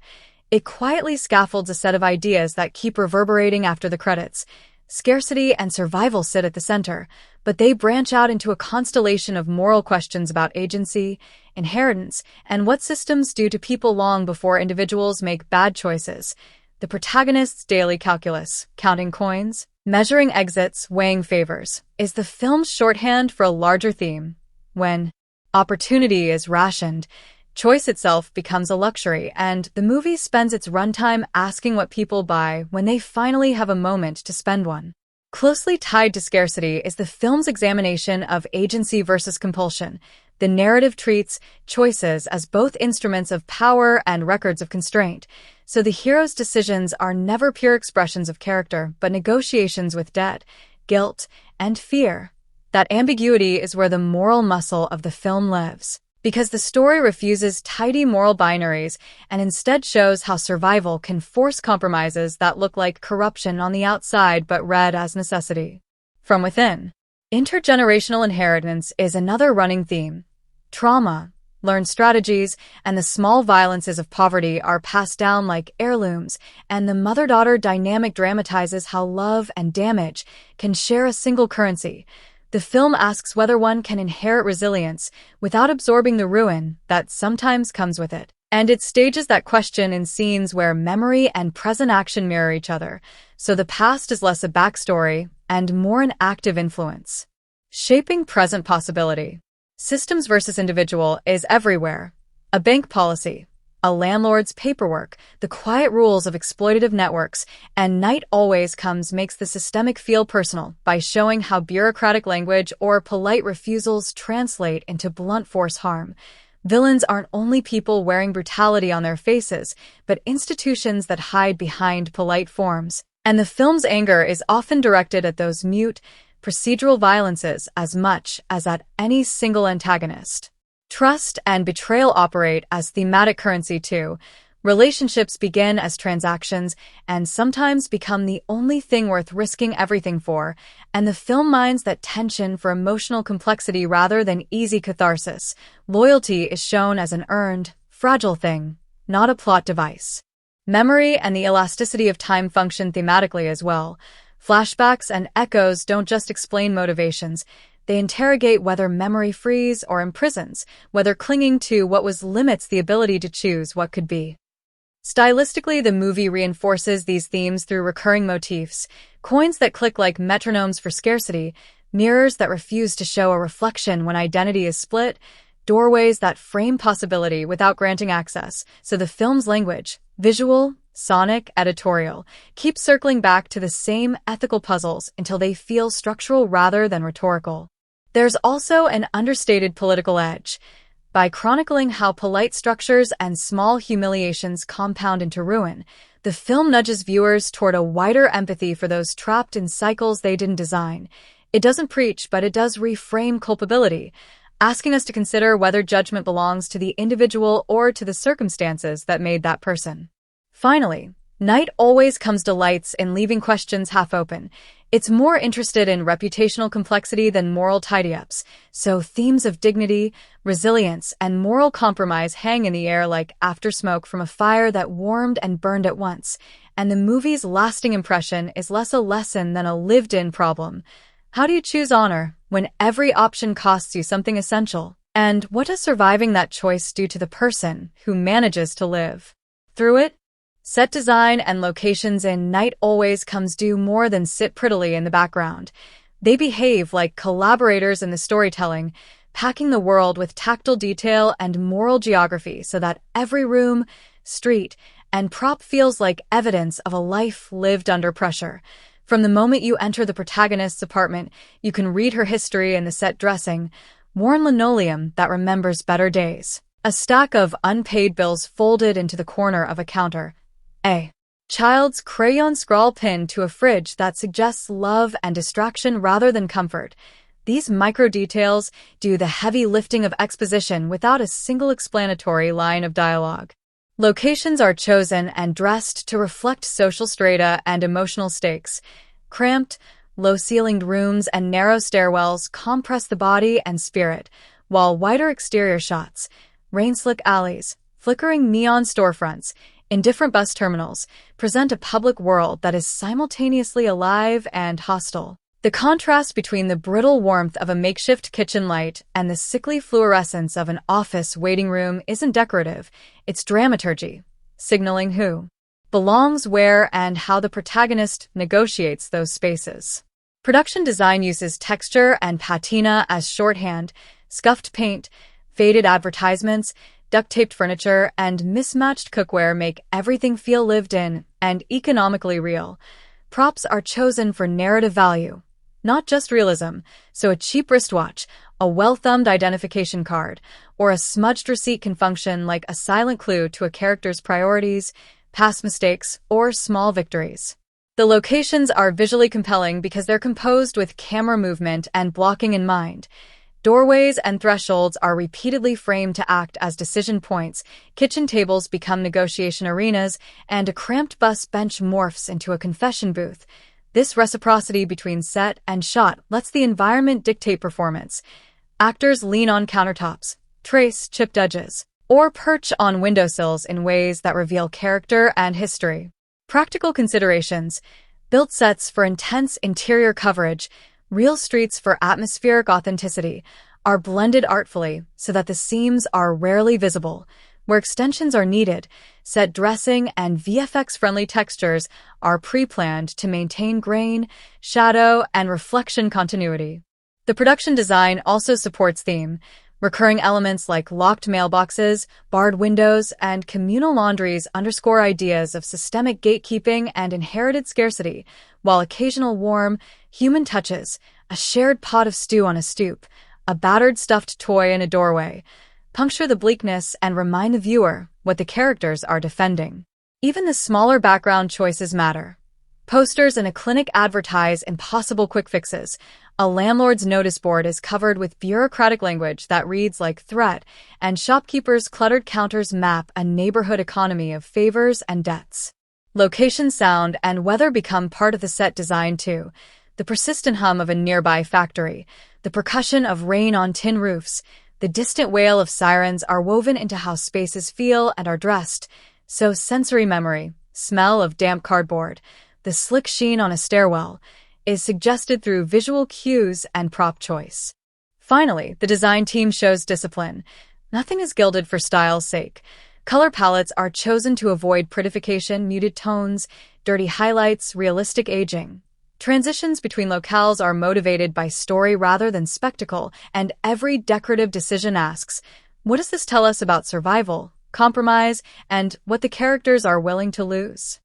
It quietly scaffolds a set of ideas that keep reverberating after the credits. Scarcity and survival sit at the center, but they branch out into a constellation of moral questions about agency, inheritance, and what systems do to people long before individuals make bad choices. The protagonist's daily calculus, counting coins, measuring exits, weighing favors, is the film's shorthand for a larger theme. When opportunity is rationed, choice itself becomes a luxury, and the movie spends its runtime asking what people buy when they finally have a moment to spend one. Closely tied to scarcity is the film's examination of agency versus compulsion. The narrative treats choices as both instruments of power and records of constraint, so the hero's decisions are never pure expressions of character, but negotiations with debt, guilt, and fear. That ambiguity is where the moral muscle of the film lives, because the story refuses tidy moral binaries and instead shows how survival can force compromises that look like corruption on the outside but read as necessity from within. Intergenerational inheritance is another running theme. Trauma, learned strategies, and the small violences of poverty are passed down like heirlooms, and the mother-daughter dynamic dramatizes how love and damage can share a single currency. The film asks whether one can inherit resilience without absorbing the ruin that sometimes comes with it. And it stages that question in scenes where memory and present action mirror each other, so the past is less a backstory and more an active influence. Shaping present possibility. Systems versus individual is everywhere. A bank policy, a landlord's paperwork, the quiet rules of exploitative networks, and Night Always Comes makes the systemic feel personal by showing how bureaucratic language or polite refusals translate into blunt force harm. Villains aren't only people wearing brutality on their faces, but institutions that hide behind polite forms. And the film's anger is often directed at those mute, procedural violences as much as at any single antagonist. Trust and betrayal operate as thematic currency too. Relationships begin as transactions and sometimes become the only thing worth risking everything for, and the film mines that tension for emotional complexity rather than easy catharsis. Loyalty is shown as an earned, fragile thing, not a plot device. Memory and the elasticity of time function thematically as well. Flashbacks and echoes don't just explain motivations. They interrogate whether memory frees or imprisons, whether clinging to what was limits the ability to choose what could be. Stylistically, the movie reinforces these themes through recurring motifs, coins that click like metronomes for scarcity, mirrors that refuse to show a reflection when identity is split, doorways that frame possibility without granting access, so the film's language, visual, sonic, editorial, keep circling back to the same ethical puzzles until they feel structural rather than rhetorical. There's also an understated political edge. By chronicling how polite structures and small humiliations compound into ruin, the film nudges viewers toward a wider empathy for those trapped in cycles they didn't design. It doesn't preach, but it does reframe culpability, asking us to consider whether judgment belongs to the individual or to the circumstances that made that person. Finally, Night Always Comes delights in leaving questions half open. It's more interested in reputational complexity than moral tidy-ups, so themes of dignity, resilience, and moral compromise hang in the air like aftersmoke from a fire that warmed and burned at once, and the movie's lasting impression is less a lesson than a lived-in problem. How do you choose honor when every option costs you something essential? And what does surviving that choice do to the person who manages to live through it? Set design and locations in Night Always Comes do more than sit prettily in the background. They behave like collaborators in the storytelling, packing the world with tactile detail and moral geography so that every room, street, and prop feels like evidence of a life lived under pressure. From the moment you enter the protagonist's apartment, you can read her history in the set dressing, worn linoleum that remembers better days. A stack of unpaid bills folded into the corner of a counter. A child's crayon scrawl pinned to a fridge that suggests love and distraction rather than comfort. These micro-details do the heavy lifting of exposition without a single explanatory line of dialogue. Locations are chosen and dressed to reflect social strata and emotional stakes. Cramped, low-ceilinged rooms and narrow stairwells compress the body and spirit, while wider exterior shots, rain-slick alleys, flickering neon storefronts, indifferent bus terminals, present a public world that is simultaneously alive and hostile. The contrast between the brittle warmth of a makeshift kitchen light and the sickly fluorescence of an office waiting room isn't decorative, it's dramaturgy, signaling who belongs where and how the protagonist negotiates those spaces. Production design uses texture and patina as shorthand. Scuffed paint, faded advertisements, duct-taped furniture, and mismatched cookware make everything feel lived in and economically real. Props are chosen for narrative value, not just realism, so a cheap wristwatch, a well-thumbed identification card, or a smudged receipt can function like a silent clue to a character's priorities, past mistakes, or small victories. The locations are visually compelling because they're composed with camera movement and blocking in mind. Doorways and thresholds are repeatedly framed to act as decision points, kitchen tables become negotiation arenas, and a cramped bus bench morphs into a confession booth. This reciprocity between set and shot lets the environment dictate performance. Actors lean on countertops, trace chipped edges, or perch on windowsills in ways that reveal character and history. Practical considerations: built sets for intense interior coverage, real streets for atmospheric authenticity, are blended artfully so that the seams are rarely visible. Where extensions are needed, set dressing and VFX-friendly textures are pre-planned to maintain grain, shadow, and reflection continuity. The production design also supports theme. Recurring elements like locked mailboxes, barred windows, and communal laundries underscore ideas of systemic gatekeeping and inherited scarcity, while occasional warm, human touches, a shared pot of stew on a stoop, a battered stuffed toy in a doorway, puncture the bleakness and remind the viewer what the characters are defending. Even the smaller background choices matter. Posters in a clinic advertise impossible quick fixes. A landlord's notice board is covered with bureaucratic language that reads like threat, and shopkeepers' cluttered counters map a neighborhood economy of favors and debts. Location, sound, and weather become part of the set design too. The persistent hum of a nearby factory, the percussion of rain on tin roofs, the distant wail of sirens are woven into how spaces feel and are dressed. So sensory memory, smell of damp cardboard, the slick sheen on a stairwell, is suggested through visual cues and prop choice. Finally, the design team shows discipline. Nothing is gilded for style's sake. Color palettes are chosen to avoid prettification, muted tones, dirty highlights, realistic aging. Transitions between locales are motivated by story rather than spectacle, and every decorative decision asks, what does this tell us about survival, compromise, and what the characters are willing to lose?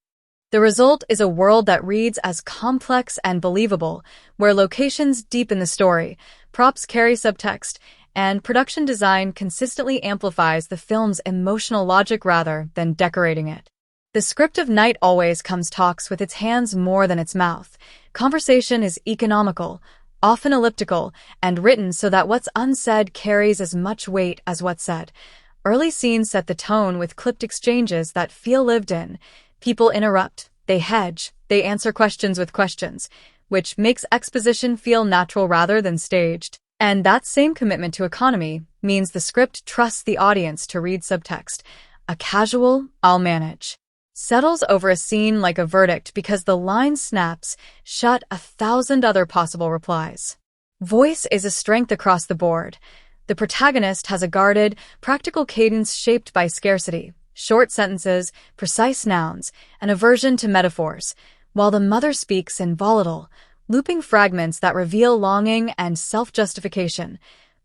The result is a world that reads as complex and believable, where locations deepen the story, props carry subtext, and production design consistently amplifies the film's emotional logic rather than decorating it. The script of Night Always Comes talks with its hands more than its mouth. Conversation is economical, often elliptical, and written so that what's unsaid carries as much weight as what's said. Early scenes set the tone with clipped exchanges that feel lived in. People interrupt, they hedge, they answer questions with questions, which makes exposition feel natural rather than staged. And that same commitment to economy means the script trusts the audience to read subtext. A casual, "I'll manage," settles over a scene like a verdict because the line snaps shut 1,000 other possible replies. Voice is a strength across the board. The protagonist has a guarded, practical cadence shaped by scarcity, short sentences, precise nouns, an aversion to metaphors, while the mother speaks in volatile, looping fragments that reveal longing and self-justification.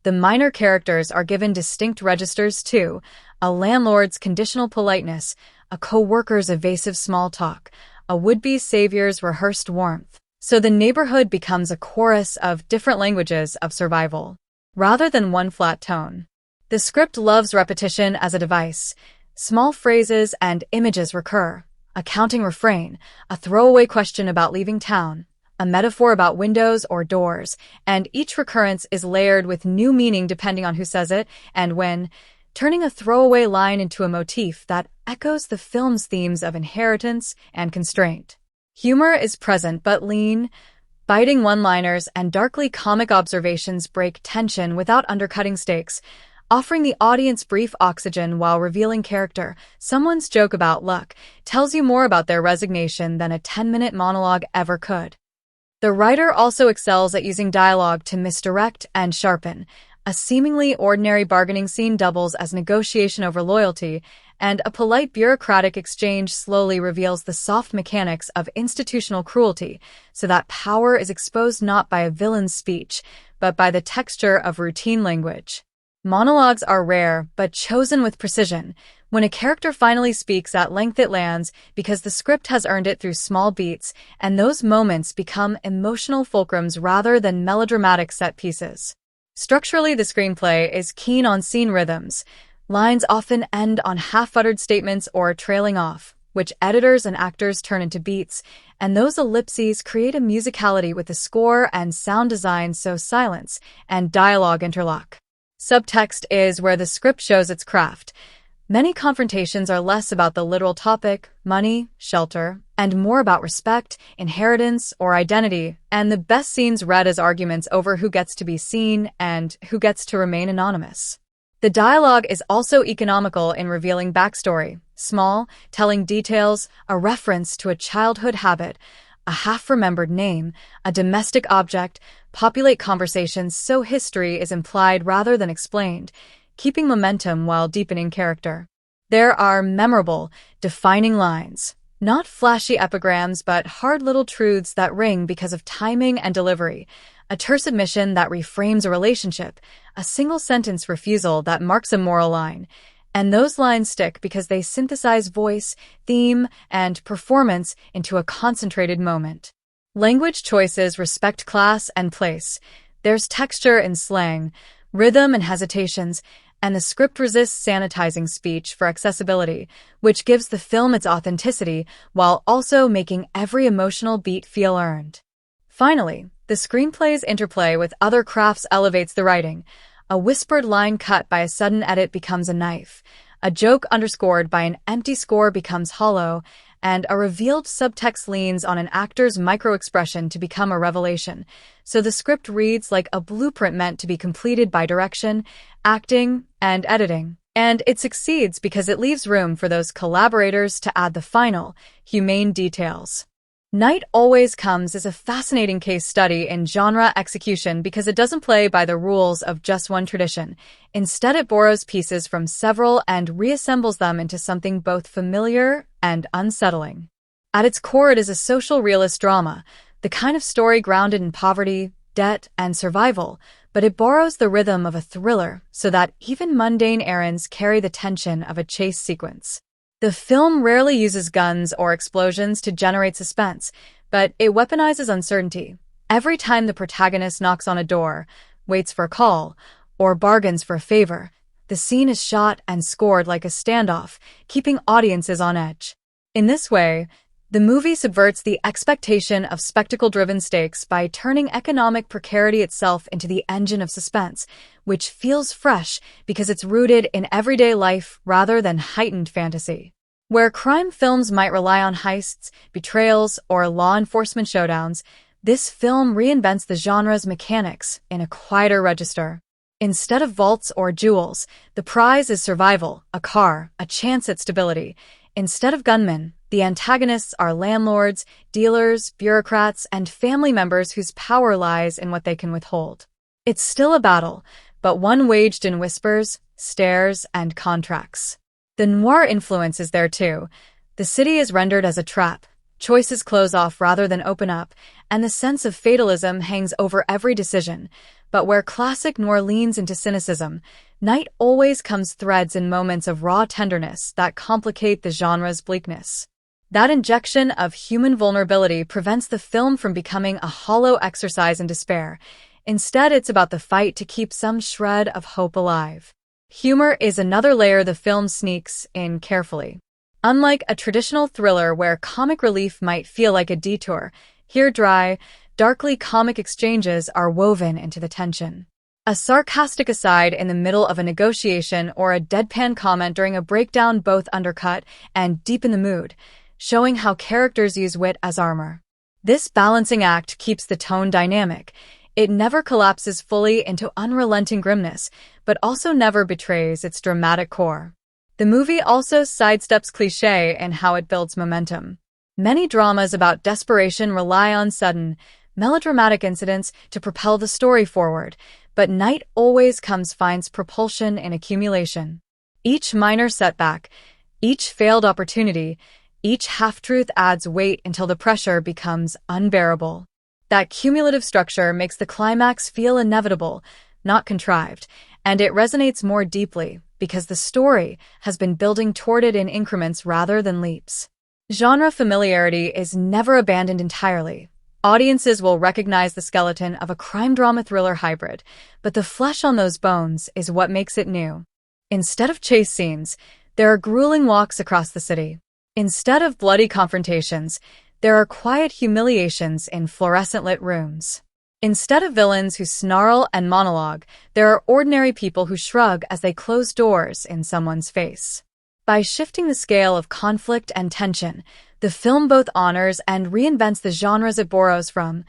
The minor characters are given distinct registers too: a landlord's conditional politeness, a co-worker's evasive small talk, a would-be savior's rehearsed warmth. So the neighborhood becomes a chorus of different languages of survival, rather than one flat tone. The script loves repetition as a device. Small phrases and images recur. A counting refrain, a throwaway question about leaving town, a metaphor about windows or doors, and each recurrence is layered with new meaning depending on who says it and when, turning a throwaway line into a motif that echoes the film's themes of inheritance and constraint. Humor is present but lean. Biting one-liners and darkly comic observations break tension without undercutting stakes, offering the audience brief oxygen while revealing character. Someone's joke about luck tells you more about their resignation than a 10-minute monologue ever could. The writer also excels at using dialogue to misdirect and sharpen. A seemingly ordinary bargaining scene doubles as negotiation over loyalty, and a polite bureaucratic exchange slowly reveals the soft mechanics of institutional cruelty, so that power is exposed not by a villain's speech, but by the texture of routine language. Monologues are rare, but chosen with precision. When a character finally speaks at length, it lands because the script has earned it through small beats, and those moments become emotional fulcrums rather than melodramatic set pieces. Structurally, the screenplay is keen on scene rhythms. Lines often end on half-uttered statements or trailing off, which editors and actors turn into beats, and those ellipses create a musicality with the score and sound design, so silence and dialogue interlock. Subtext is where the script shows its craft. Many confrontations are less about the literal topic, money, shelter, and more about respect, inheritance, or identity, and the best scenes read as arguments over who gets to be seen and who gets to remain anonymous. The dialogue is also economical in revealing backstory, small, telling details, a reference to a childhood habit, a half-remembered name, a domestic object, populate conversations so history is implied rather than explained, keeping momentum while deepening character. There are memorable, defining lines, not flashy epigrams but hard little truths that ring because of timing and delivery, a terse admission that reframes a relationship, a single-sentence refusal that marks a moral line, and those lines stick because they synthesize voice, theme, and performance into a concentrated moment. Language choices respect class and place. There's texture in slang, rhythm and hesitations, and the script resists sanitizing speech for accessibility, which gives the film its authenticity while also making every emotional beat feel earned. Finally, the screenplay's interplay with other crafts elevates the writing. A whispered line cut by a sudden edit becomes a knife. A joke underscored by an empty score becomes hollow, and a revealed subtext leans on an actor's micro-expression to become a revelation. So the script reads like a blueprint meant to be completed by direction, acting, and editing. And it succeeds because it leaves room for those collaborators to add the final, humane details. Night Always Comes is a fascinating case study in genre execution because it doesn't play by the rules of just one tradition. Instead, it borrows pieces from several and reassembles them into something both familiar and unsettling. At its core, it is a social realist drama, the kind of story grounded in poverty, debt, and survival, but it borrows the rhythm of a thriller so that even mundane errands carry the tension of a chase sequence. The film rarely uses guns or explosions to generate suspense, but it weaponizes uncertainty. Every time the protagonist knocks on a door, waits for a call, or bargains for a favor, the scene is shot and scored like a standoff, keeping audiences on edge. In this way, the movie subverts the expectation of spectacle-driven stakes by turning economic precarity itself into the engine of suspense, which feels fresh because it's rooted in everyday life rather than heightened fantasy. Where crime films might rely on heists, betrayals, or law enforcement showdowns, this film reinvents the genre's mechanics in a quieter register. Instead of vaults or jewels, the prize is survival, a car, a chance at stability. Instead of gunmen, the antagonists are landlords, dealers, bureaucrats, and family members whose power lies in what they can withhold. It's still a battle, but one waged in whispers, stares, and contracts. The noir influence is there too. The city is rendered as a trap. Choices close off rather than open up, and the sense of fatalism hangs over every decision. But where classic noir leans into cynicism, Night Always Comes threads in moments of raw tenderness that complicate the genre's bleakness. That injection of human vulnerability prevents the film from becoming a hollow exercise in despair. Instead, it's about the fight to keep some shred of hope alive. Humor is another layer the film sneaks in carefully. Unlike a traditional thriller where comic relief might feel like a detour, here dry, darkly comic exchanges are woven into the tension. A sarcastic aside in the middle of a negotiation or a deadpan comment during a breakdown both undercut and deepen the mood, showing how characters use wit as armor. This balancing act keeps the tone dynamic. It never collapses fully into unrelenting grimness, but also never betrays its dramatic core. The movie also sidesteps cliché in how it builds momentum. Many dramas about desperation rely on sudden, melodramatic incidents to propel the story forward, but Night Always Comes finds propulsion in accumulation. Each minor setback, each failed opportunity, each half-truth adds weight until the pressure becomes unbearable. That cumulative structure makes the climax feel inevitable, not contrived, and it resonates more deeply because the story has been building toward it in increments rather than leaps. Genre familiarity is never abandoned entirely. Audiences will recognize the skeleton of a crime drama thriller hybrid, but the flesh on those bones is what makes it new. Instead of chase scenes, there are grueling walks across the city. Instead of bloody confrontations, there are quiet humiliations in fluorescent-lit rooms. Instead of villains who snarl and monologue, there are ordinary people who shrug as they close doors in someone's face. By shifting the scale of conflict and tension, the film both honors and reinvents the genres it borrows from,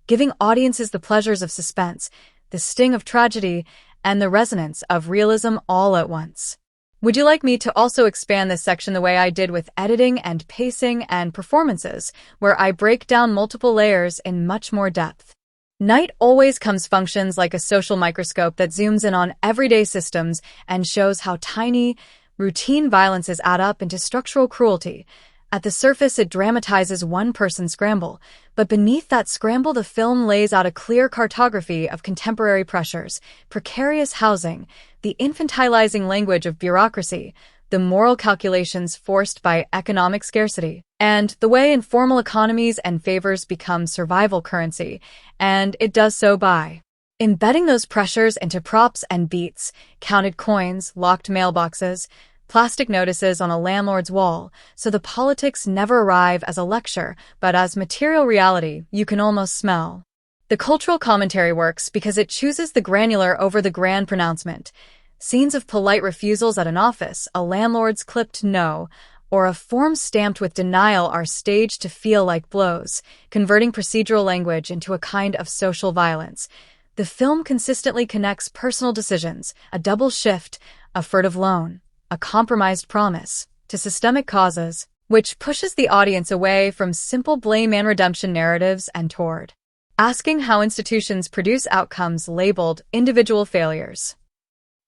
giving audiences the pleasures of suspense, the sting of tragedy, and the resonance of realism all at once. Would you like me to also expand this section the way I did with editing and pacing and performances, where I break down multiple layers in much more depth? Night Always Comes functions like a social microscope that zooms in on everyday systems and shows how tiny, routine violences add up into structural cruelty. At the surface, it dramatizes one person's scramble, but beneath that scramble, the film lays out a clear cartography of contemporary pressures, precarious housing, the infantilizing language of bureaucracy, the moral calculations forced by economic scarcity, and the way informal economies and favors become survival currency, and it does so by embedding those pressures into props and beats, counted coins, locked mailboxes, plastic notices on a landlord's wall, so the politics never arrive as a lecture, but as material reality you can almost smell. The cultural commentary works because it chooses the granular over the grand pronouncement. Scenes of polite refusals at an office, a landlord's clipped no, or a form stamped with denial are staged to feel like blows, converting procedural language into a kind of social violence. The film consistently connects personal decisions, a double shift, a furtive loan, a compromised promise, to systemic causes, which pushes the audience away from simple blame and redemption narratives and toward asking how institutions produce outcomes labeled individual failures.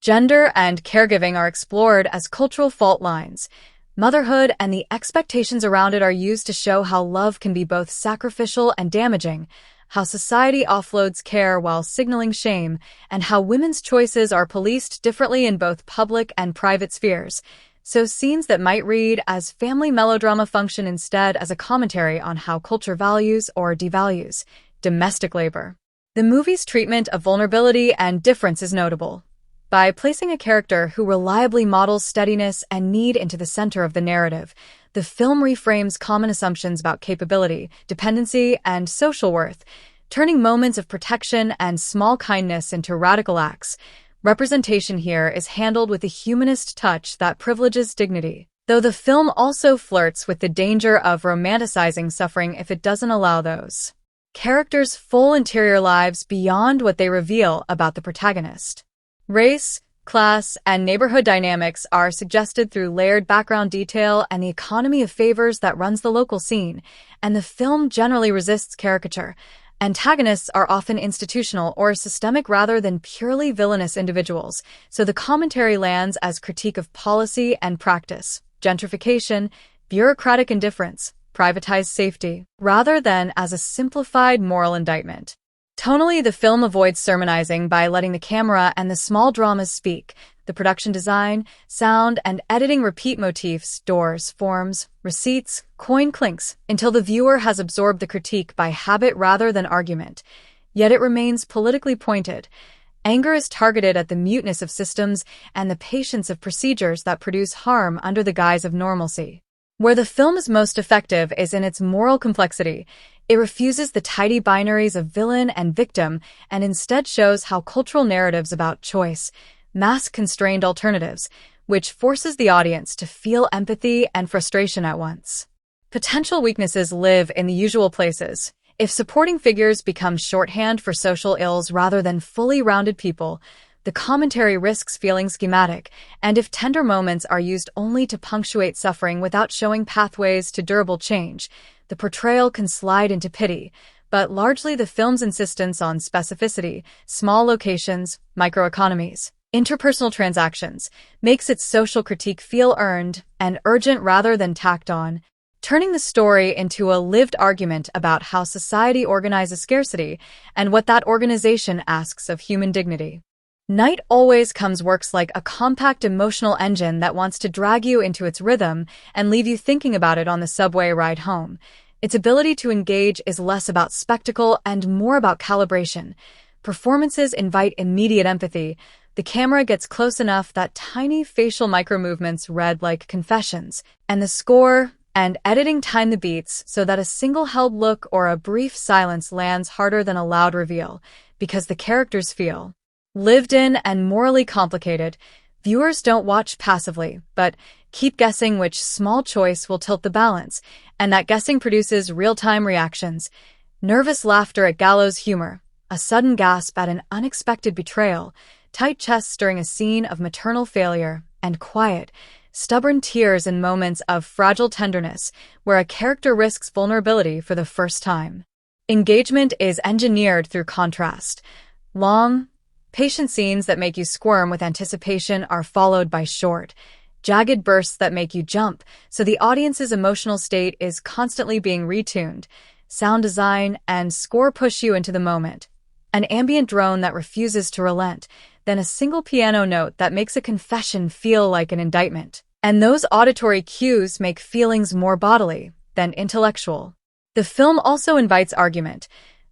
Gender and caregiving are explored as cultural fault lines. Motherhood and the expectations around it are used to show how love can be both sacrificial and damaging, how society offloads care while signaling shame, and how women's choices are policed differently in both public and private spheres. So scenes that might read as family melodrama function instead as a commentary on how culture values or devalues domestic labor. The movie's treatment of vulnerability and difference is notable. By placing a character who reliably models steadiness and need into the center of the narrative, the film reframes common assumptions about capability, dependency, and social worth, turning moments of protection and small kindness into radical acts. Representation here is handled with a humanist touch that privileges dignity, though the film also flirts with the danger of romanticizing suffering if it doesn't allow those characters' full interior lives beyond what they reveal about the protagonist. Race, class, and neighborhood dynamics are suggested through layered background detail and the economy of favors that runs the local scene, and the film generally resists caricature. Antagonists are often institutional or systemic rather than purely villainous individuals, so the commentary lands as critique of policy and practice, gentrification, bureaucratic indifference, privatized safety, rather than as a simplified moral indictment. Tonally, the film avoids sermonizing by letting the camera and the small dramas speak. The production design, sound, and editing repeat motifs, doors, forms, receipts, coin clinks, until the viewer has absorbed the critique by habit rather than argument. Yet it remains politically pointed. Anger is targeted at the muteness of systems and the patience of procedures that produce harm under the guise of normalcy. Where the film is most effective is in its moral complexity. It refuses the tidy binaries of villain and victim and instead shows how cultural narratives about choice, mask-constrained alternatives, which forces the audience to feel empathy and frustration at once. Potential weaknesses live in the usual places. If supporting figures become shorthand for social ills rather than fully rounded people, the commentary risks feeling schematic, and if tender moments are used only to punctuate suffering without showing pathways to durable change, the portrayal can slide into pity. But largely the film's insistence on specificity, small locations, microeconomies, interpersonal transactions, makes its social critique feel earned and urgent rather than tacked on, turning the story into a lived argument about how society organizes scarcity and what that organization asks of human dignity. Night Always Comes works like a compact emotional engine that wants to drag you into its rhythm and leave you thinking about it on the subway ride home. Its ability to engage is less about spectacle and more about calibration. Performances invite immediate empathy. The camera gets close enough that tiny facial micromovements read like confessions, and the score and editing time the beats so that a single held look or a brief silence lands harder than a loud reveal, because the characters feel lived in and morally complicated. Viewers don't watch passively, but keep guessing which small choice will tilt the balance, and that guessing produces real-time reactions. Nervous laughter at gallows humor, a sudden gasp at an unexpected betrayal, tight chests during a scene of maternal failure, and quiet, stubborn tears in moments of fragile tenderness where a character risks vulnerability for the first time. Engagement is engineered through contrast. Long, patient scenes that make you squirm with anticipation are followed by short, jagged bursts that make you jump, so the audience's emotional state is constantly being retuned. Sound design and score push you into the moment. An ambient drone that refuses to relent, then a single piano note that makes a confession feel like an indictment. And those auditory cues make feelings more bodily than intellectual. The film also invites argument.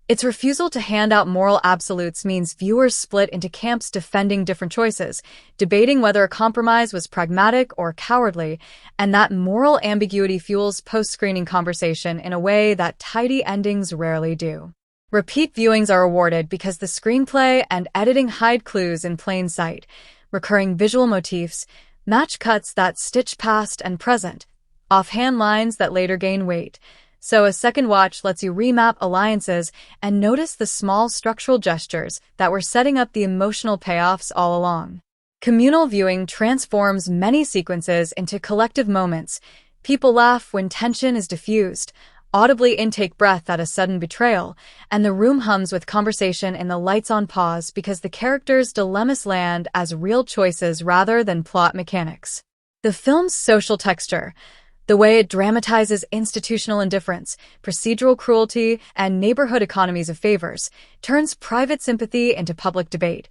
Its refusal to hand out moral absolutes means viewers split into camps defending different choices, debating whether a compromise was pragmatic or cowardly, and that moral ambiguity fuels post-screening conversation in a way that tidy endings rarely do. Repeat viewings are awarded because the screenplay and editing hide clues in plain sight, recurring visual motifs, match cuts that stitch past and present, offhand lines that later gain weight. So a second watch lets you remap alliances and notice the small structural gestures that were setting up the emotional payoffs all along. Communal viewing transforms many sequences into collective moments. People laugh when tension is diffused, audibly intake breath at a sudden betrayal, and the room hums with conversation in the lights-on pause because the characters' dilemmas land as real choices rather than plot mechanics. The film's social texture, the way it dramatizes institutional indifference, procedural cruelty, and neighborhood economies of favors, turns private sympathy into public debate.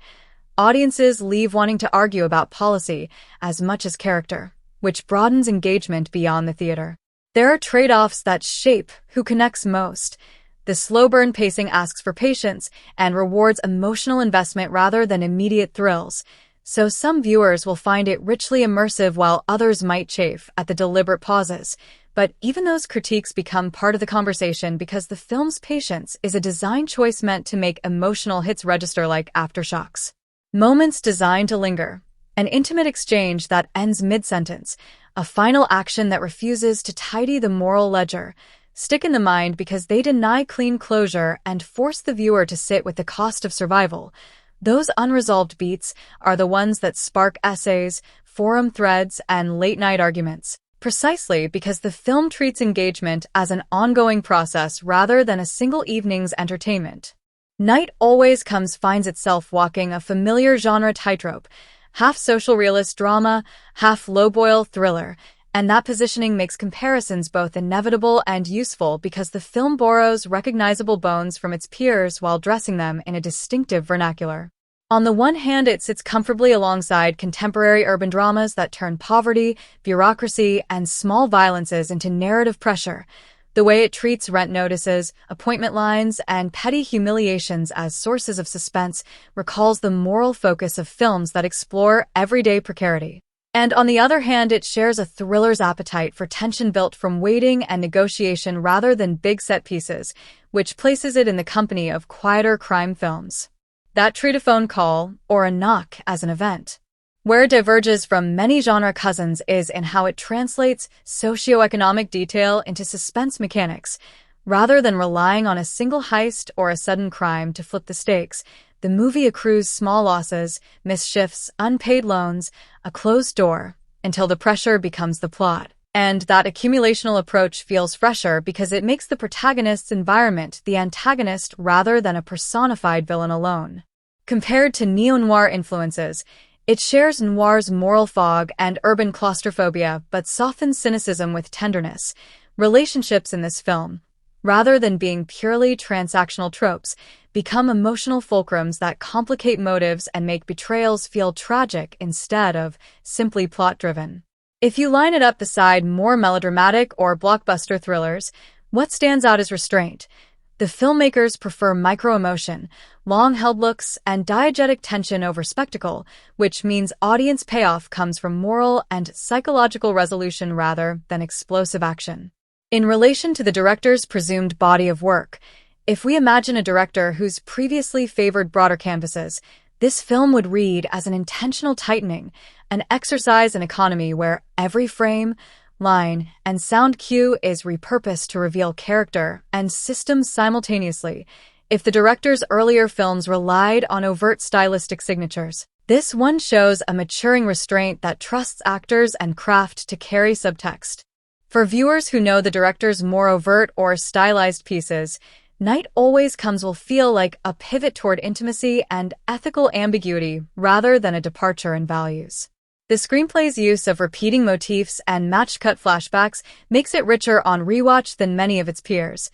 Audiences leave wanting to argue about policy as much as character, which broadens engagement beyond the theater. There are trade-offs that shape who connects most. The slow burn pacing asks for patience and rewards emotional investment rather than immediate thrills. So some viewers will find it richly immersive while others might chafe at the deliberate pauses. But even those critiques become part of the conversation because the film's patience is a design choice meant to make emotional hits register like aftershocks. Moments designed to linger. An intimate exchange that ends mid-sentence. A final action that refuses to tidy the moral ledger. Stick in the mind because they deny clean closure and force the viewer to sit with the cost of survival. Those unresolved beats are the ones that spark essays, forum threads, and late-night arguments, precisely because the film treats engagement as an ongoing process rather than a single evening's entertainment. Night Always Comes finds itself walking a familiar genre tightrope, half social realist drama, half low-boil thriller, And that positioning makes comparisons both inevitable and useful because the film borrows recognizable bones from its peers while dressing them in a distinctive vernacular. On the one hand, it sits comfortably alongside contemporary urban dramas that turn poverty, bureaucracy, and small violences into narrative pressure. The way it treats rent notices, appointment lines, and petty humiliations as sources of suspense recalls the moral focus of films that explore everyday precarity. And on the other hand, it shares a thriller's appetite for tension built from waiting and negotiation rather than big set pieces, which places it in the company of quieter crime films that treat a phone call or a knock as an event. Where it diverges from many genre cousins is in how it translates socioeconomic detail into suspense mechanics. Rather than relying on a single heist or a sudden crime to flip the stakes, the movie accrues small losses, mischiefs, unpaid loans, a closed door, until the pressure becomes the plot. And that accumulational approach feels fresher because it makes the protagonist's environment the antagonist rather than a personified villain alone. Compared to neo-noir influences, it shares noir's moral fog and urban claustrophobia but softens cynicism with tenderness. Relationships in this film, rather than being purely transactional tropes, become emotional fulcrums that complicate motives and make betrayals feel tragic instead of simply plot-driven. If you line it up beside more melodramatic or blockbuster thrillers, what stands out is restraint. The filmmakers prefer micro-emotion, long-held looks, and diegetic tension over spectacle, which means audience payoff comes from moral and psychological resolution rather than explosive action. In relation to the director's presumed body of work, if we imagine a director who's previously favored broader canvases, this film would read as an intentional tightening, an exercise in economy where every frame, line, and sound cue is repurposed to reveal character and systems simultaneously. If the director's earlier films relied on overt stylistic signatures, this one shows a maturing restraint that trusts actors and craft to carry subtext. For viewers who know the director's more overt or stylized pieces, Night Always Comes will feel like a pivot toward intimacy and ethical ambiguity rather than a departure in values. The screenplay's use of repeating motifs and match-cut flashbacks makes it richer on rewatch than many of its peers.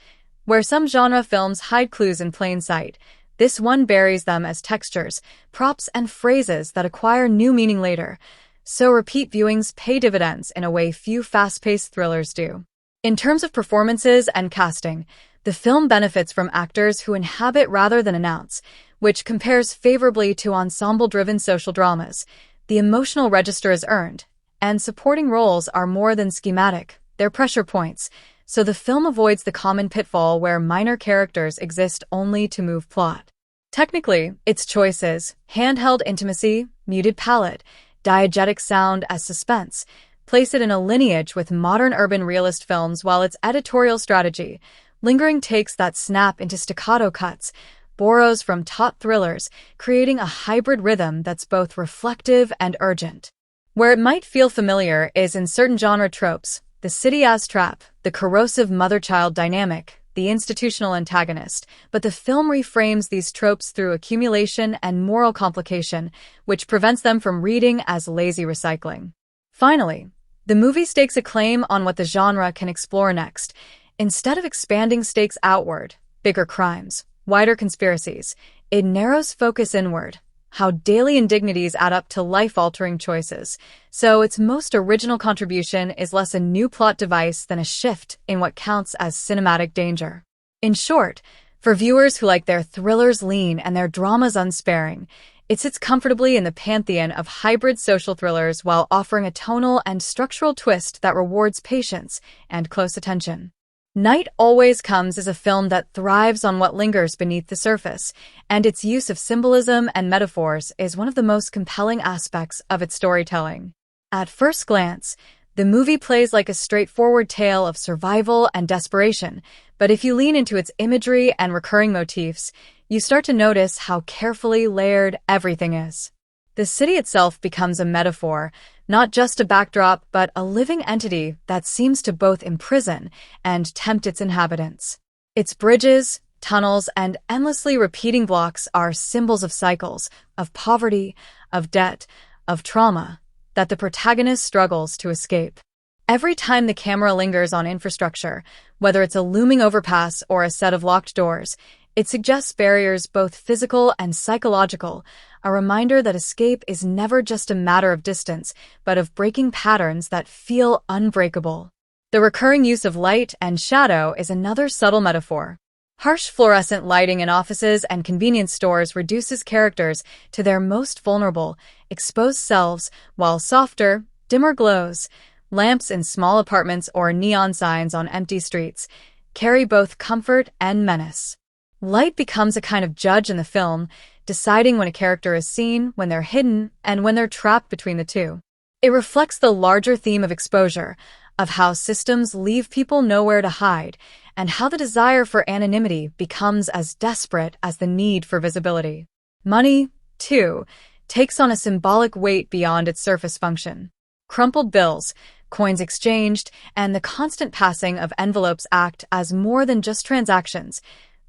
Where some genre films hide clues in plain sight, this one buries them as textures, props, and phrases that acquire new meaning later. So repeat viewings pay dividends in a way few fast-paced thrillers do. In terms of performances and casting, the film benefits from actors who inhabit rather than announce, which compares favorably to ensemble-driven social dramas. The emotional register is earned, and supporting roles are more than schematic, they're pressure points, so the film avoids the common pitfall where minor characters exist only to move plot. Technically, its choices, handheld intimacy, muted palette, diegetic sound as suspense, place it in a lineage with modern urban realist films, while its editorial strategy, lingering takes that snap into staccato cuts, borrows from taut thrillers, creating a hybrid rhythm that's both reflective and urgent. Where it might feel familiar is in certain genre tropes, the city as trap, the corrosive mother-child dynamic, the institutional antagonist, but the film reframes these tropes through accumulation and moral complication, which prevents them from reading as lazy recycling. Finally, the movie stakes a claim on what the genre can explore next. Instead of expanding stakes outward, bigger crimes, wider conspiracies, it narrows focus inward, how daily indignities add up to life-altering choices. So its most original contribution is less a new plot device than a shift in what counts as cinematic danger. In short, for viewers who like their thrillers lean and their dramas unsparing, it sits comfortably in the pantheon of hybrid social thrillers while offering a tonal and structural twist that rewards patience and close attention. Night Always Comes is a film that thrives on what lingers beneath the surface, and its use of symbolism and metaphors is one of the most compelling aspects of its storytelling. At first glance, the movie plays like a straightforward tale of survival and desperation, but if you lean into its imagery and recurring motifs, you start to notice how carefully layered everything is. The city itself becomes a metaphor, not just a backdrop, but a living entity that seems to both imprison and tempt its inhabitants. Its bridges, tunnels, and endlessly repeating blocks are symbols of cycles, of poverty, of debt, of trauma, that the protagonist struggles to escape. Every time the camera lingers on infrastructure, whether it's a looming overpass or a set of locked doors, it suggests barriers both physical and psychological, a reminder that escape is never just a matter of distance, but of breaking patterns that feel unbreakable. The recurring use of light and shadow is another subtle metaphor. Harsh fluorescent lighting in offices and convenience stores reduces characters to their most vulnerable, exposed selves, while softer, dimmer glows, lamps in small apartments or neon signs on empty streets, carry both comfort and menace. Light becomes a kind of judge in the film, deciding when a character is seen, when they're hidden, and when they're trapped between the two. It reflects the larger theme of exposure, of how systems leave people nowhere to hide, and how the desire for anonymity becomes as desperate as the need for visibility. Money, too, takes on a symbolic weight beyond its surface function. Crumpled bills, coins exchanged, and the constant passing of envelopes act as more than just transactions.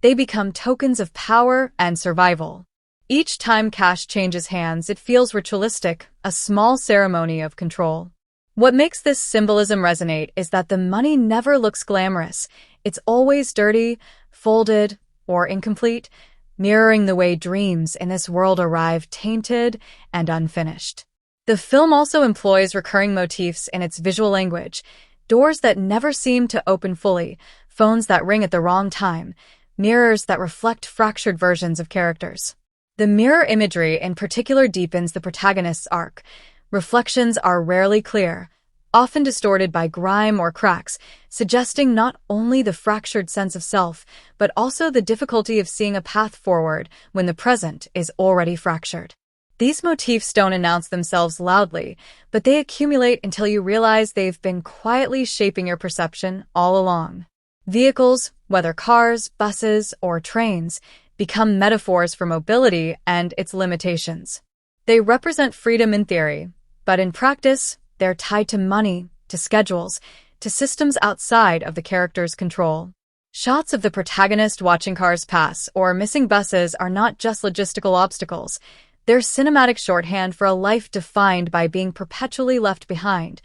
They become tokens of power and survival. Each time cash changes hands, it feels ritualistic, a small ceremony of control. What makes this symbolism resonate is that the money never looks glamorous. It's always dirty, folded, or incomplete, mirroring the way dreams in this world arrive tainted and unfinished. The film also employs recurring motifs in its visual language: doors that never seem to open fully, phones that ring at the wrong time, mirrors that reflect fractured versions of characters. The mirror imagery in particular deepens the protagonist's arc. Reflections are rarely clear, often distorted by grime or cracks, suggesting not only the fractured sense of self, but also the difficulty of seeing a path forward when the present is already fractured. These motifs don't announce themselves loudly, but they accumulate until you realize they've been quietly shaping your perception all along. Vehicles, whether cars, buses, or trains, become metaphors for mobility and its limitations. They represent freedom in theory, but in practice, they're tied to money, to schedules, to systems outside of the character's control. Shots of the protagonist watching cars pass or missing buses are not just logistical obstacles. They're cinematic shorthand for a life defined by being perpetually left behind,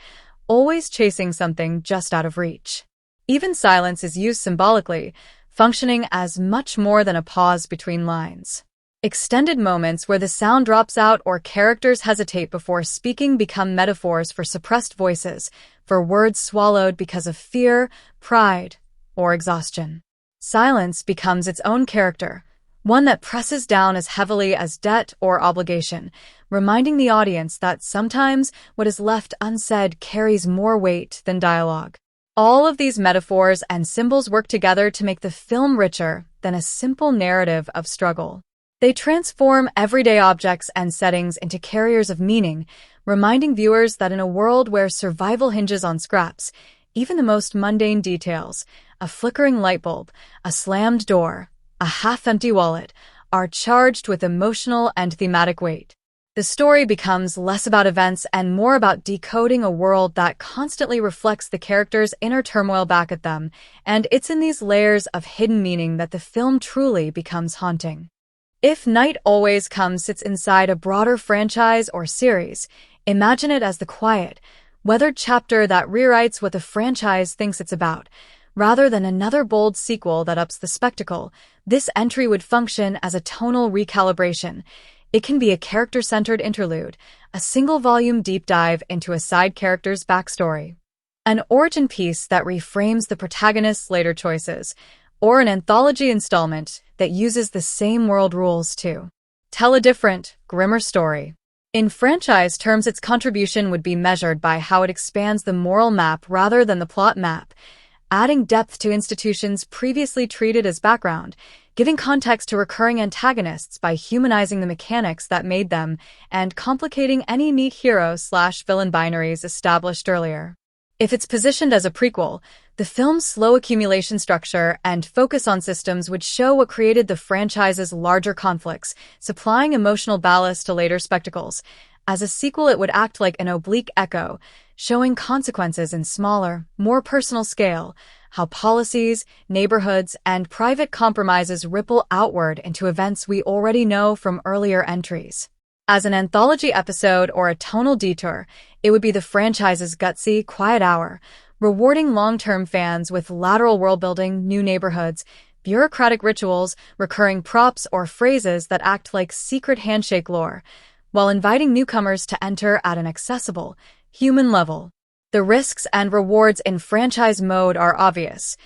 always chasing something just out of reach. Even silence is used symbolically, functioning as much more than a pause between lines. Extended moments where the sound drops out or characters hesitate before speaking become metaphors for suppressed voices, for words swallowed because of fear, pride, or exhaustion. Silence becomes its own character, one that presses down as heavily as debt or obligation, reminding the audience that sometimes what is left unsaid carries more weight than dialogue. All of these metaphors and symbols work together to make the film richer than a simple narrative of struggle. They transform everyday objects and settings into carriers of meaning, reminding viewers that in a world where survival hinges on scraps, even the most mundane details, a flickering light bulb, a slammed door, a half-empty wallet, are charged with emotional and thematic weight. The story becomes less about events and more about decoding a world that constantly reflects the characters' inner turmoil back at them, and it's in these layers of hidden meaning that the film truly becomes haunting. If Night Always Comes sits inside a broader franchise or series, imagine it as the quiet, weathered chapter that rewrites what the franchise thinks it's about. Rather than another bold sequel that ups the spectacle, this entry would function as a tonal recalibration. It can be a character-centered interlude, a single-volume deep dive into a side character's backstory, an origin piece that reframes the protagonist's later choices, or an anthology installment that uses the same world rules to tell a different, grimmer story. In franchise terms, its contribution would be measured by how it expands the moral map rather than the plot map, adding depth to institutions previously treated as background, giving context to recurring antagonists by humanizing the mechanics that made them, and complicating any neat hero/villain binaries established earlier. If it's positioned as a prequel, the film's slow accumulation structure and focus on systems would show what created the franchise's larger conflicts, supplying emotional ballast to later spectacles. As a sequel, it would act like an oblique echo, showing consequences in smaller, more personal scale, how policies, neighborhoods, and private compromises ripple outward into events we already know from earlier entries. As an anthology episode or a tonal detour, it would be the franchise's gutsy, quiet hour, rewarding long-term fans with lateral world-building, new neighborhoods, bureaucratic rituals, recurring props, or phrases that act like secret handshake lore, while inviting newcomers to enter at an accessible, human level. The risks and rewards in franchise mode are obvious.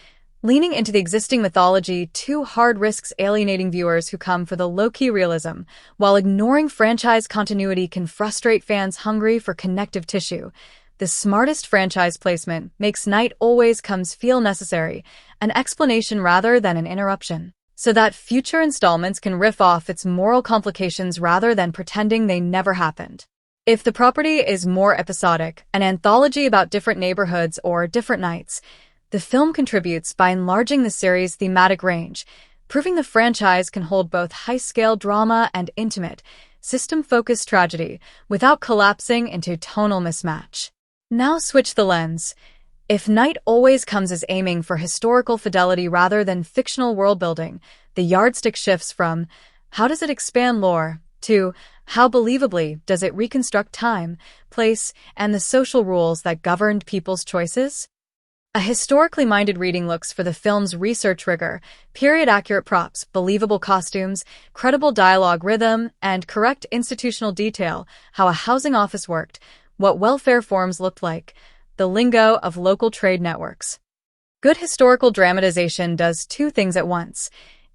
Leaning into the existing mythology, too hard risks alienating viewers who come for the low-key realism, while ignoring franchise continuity can frustrate fans hungry for connective tissue. The smartest franchise placement makes Night Always Comes feel necessary, an explanation rather than an interruption, so that future installments can riff off its moral complications rather than pretending they never happened. If the property is more episodic, an anthology about different neighborhoods or different nights, the film contributes by enlarging the series' thematic range, proving the franchise can hold both high-scale drama and intimate, system-focused tragedy without collapsing into tonal mismatch. Now switch the lens. If Night Always Comes is aiming for historical fidelity rather than fictional world-building, the yardstick shifts from how does it expand lore to how believably does it reconstruct time, place, and the social rules that governed people's choices? A historically minded reading looks for the film's research rigor, period-accurate props, believable costumes, credible dialogue rhythm, and correct institutional detail, how a housing office worked, what welfare forms looked like, the lingo of local trade networks. Good historical dramatization does two things at once.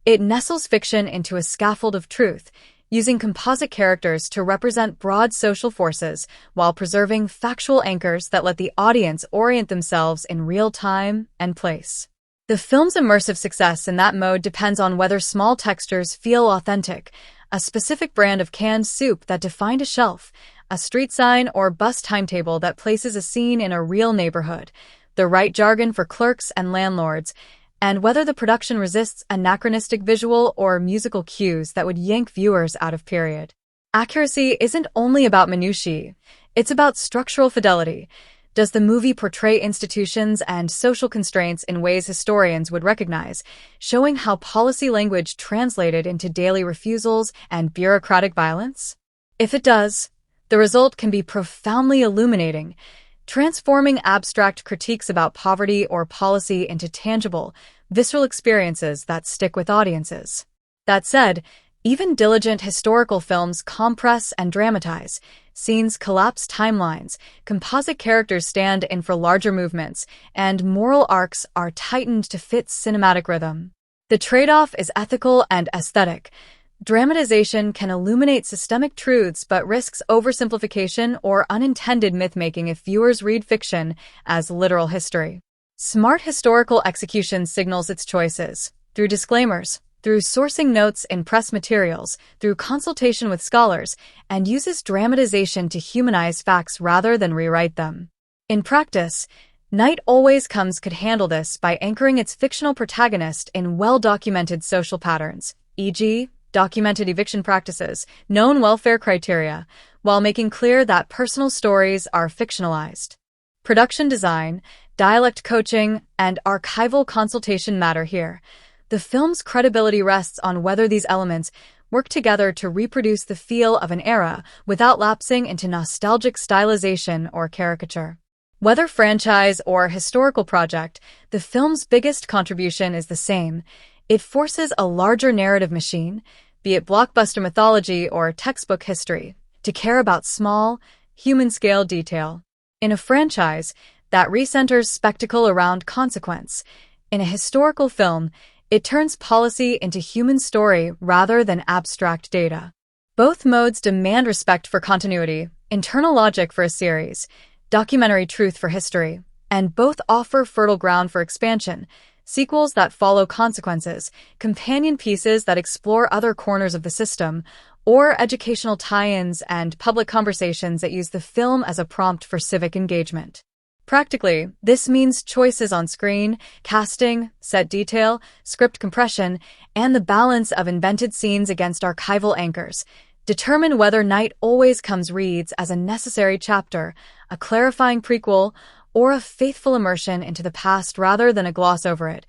It nestles fiction into a scaffold of truth, using composite characters to represent broad social forces while preserving factual anchors that let the audience orient themselves in real time and place. The film's immersive success in that mode depends on whether small textures feel authentic, a specific brand of canned soup that defined a shelf, a street sign or bus timetable that places a scene in a real neighborhood, the right jargon for clerks and landlords, and whether the production resists anachronistic visual or musical cues that would yank viewers out of period. Accuracy isn't only about minutiae, it's about structural fidelity. Does the movie portray institutions and social constraints in ways historians would recognize, showing how policy language translated into daily refusals and bureaucratic violence? If it does, the result can be profoundly illuminating, transforming abstract critiques about poverty or policy into tangible, visceral experiences that stick with audiences. That said, even diligent historical films compress and dramatize. Scenes collapse timelines, composite characters stand in for larger movements, and moral arcs are tightened to fit cinematic rhythm. The trade-off is ethical and aesthetic. Dramatization can illuminate systemic truths but risks oversimplification or unintended myth-making if viewers read fiction as literal history. Smart historical execution signals its choices through disclaimers, through sourcing notes in press materials, through consultation with scholars, and uses dramatization to humanize facts rather than rewrite them. In practice, Night Always Comes could handle this by anchoring its fictional protagonist in well-documented social patterns, e.g., documented eviction practices, known welfare criteria, while making clear that personal stories are fictionalized. Production design, dialect coaching, and archival consultation matter here. The film's credibility rests on whether these elements work together to reproduce the feel of an era without lapsing into nostalgic stylization or caricature. Whether franchise or historical project, the film's biggest contribution is the same. It forces a larger narrative machine, be it blockbuster mythology or textbook history, to care about small, human-scale detail. In a franchise, that recenters spectacle around consequence. In a historical film, it turns policy into human story rather than abstract data. Both modes demand respect for continuity, internal logic for a series, documentary truth for history, and both offer fertile ground for expansion. Sequels that follow consequences, companion pieces that explore other corners of the system, or educational tie-ins and public conversations that use the film as a prompt for civic engagement. Practically, this means choices on screen, casting, set detail, script compression, and the balance of invented scenes against archival anchors. Determine whether Night Always Comes reads as a necessary chapter, a clarifying prequel, or a faithful immersion into the past rather than a gloss over it.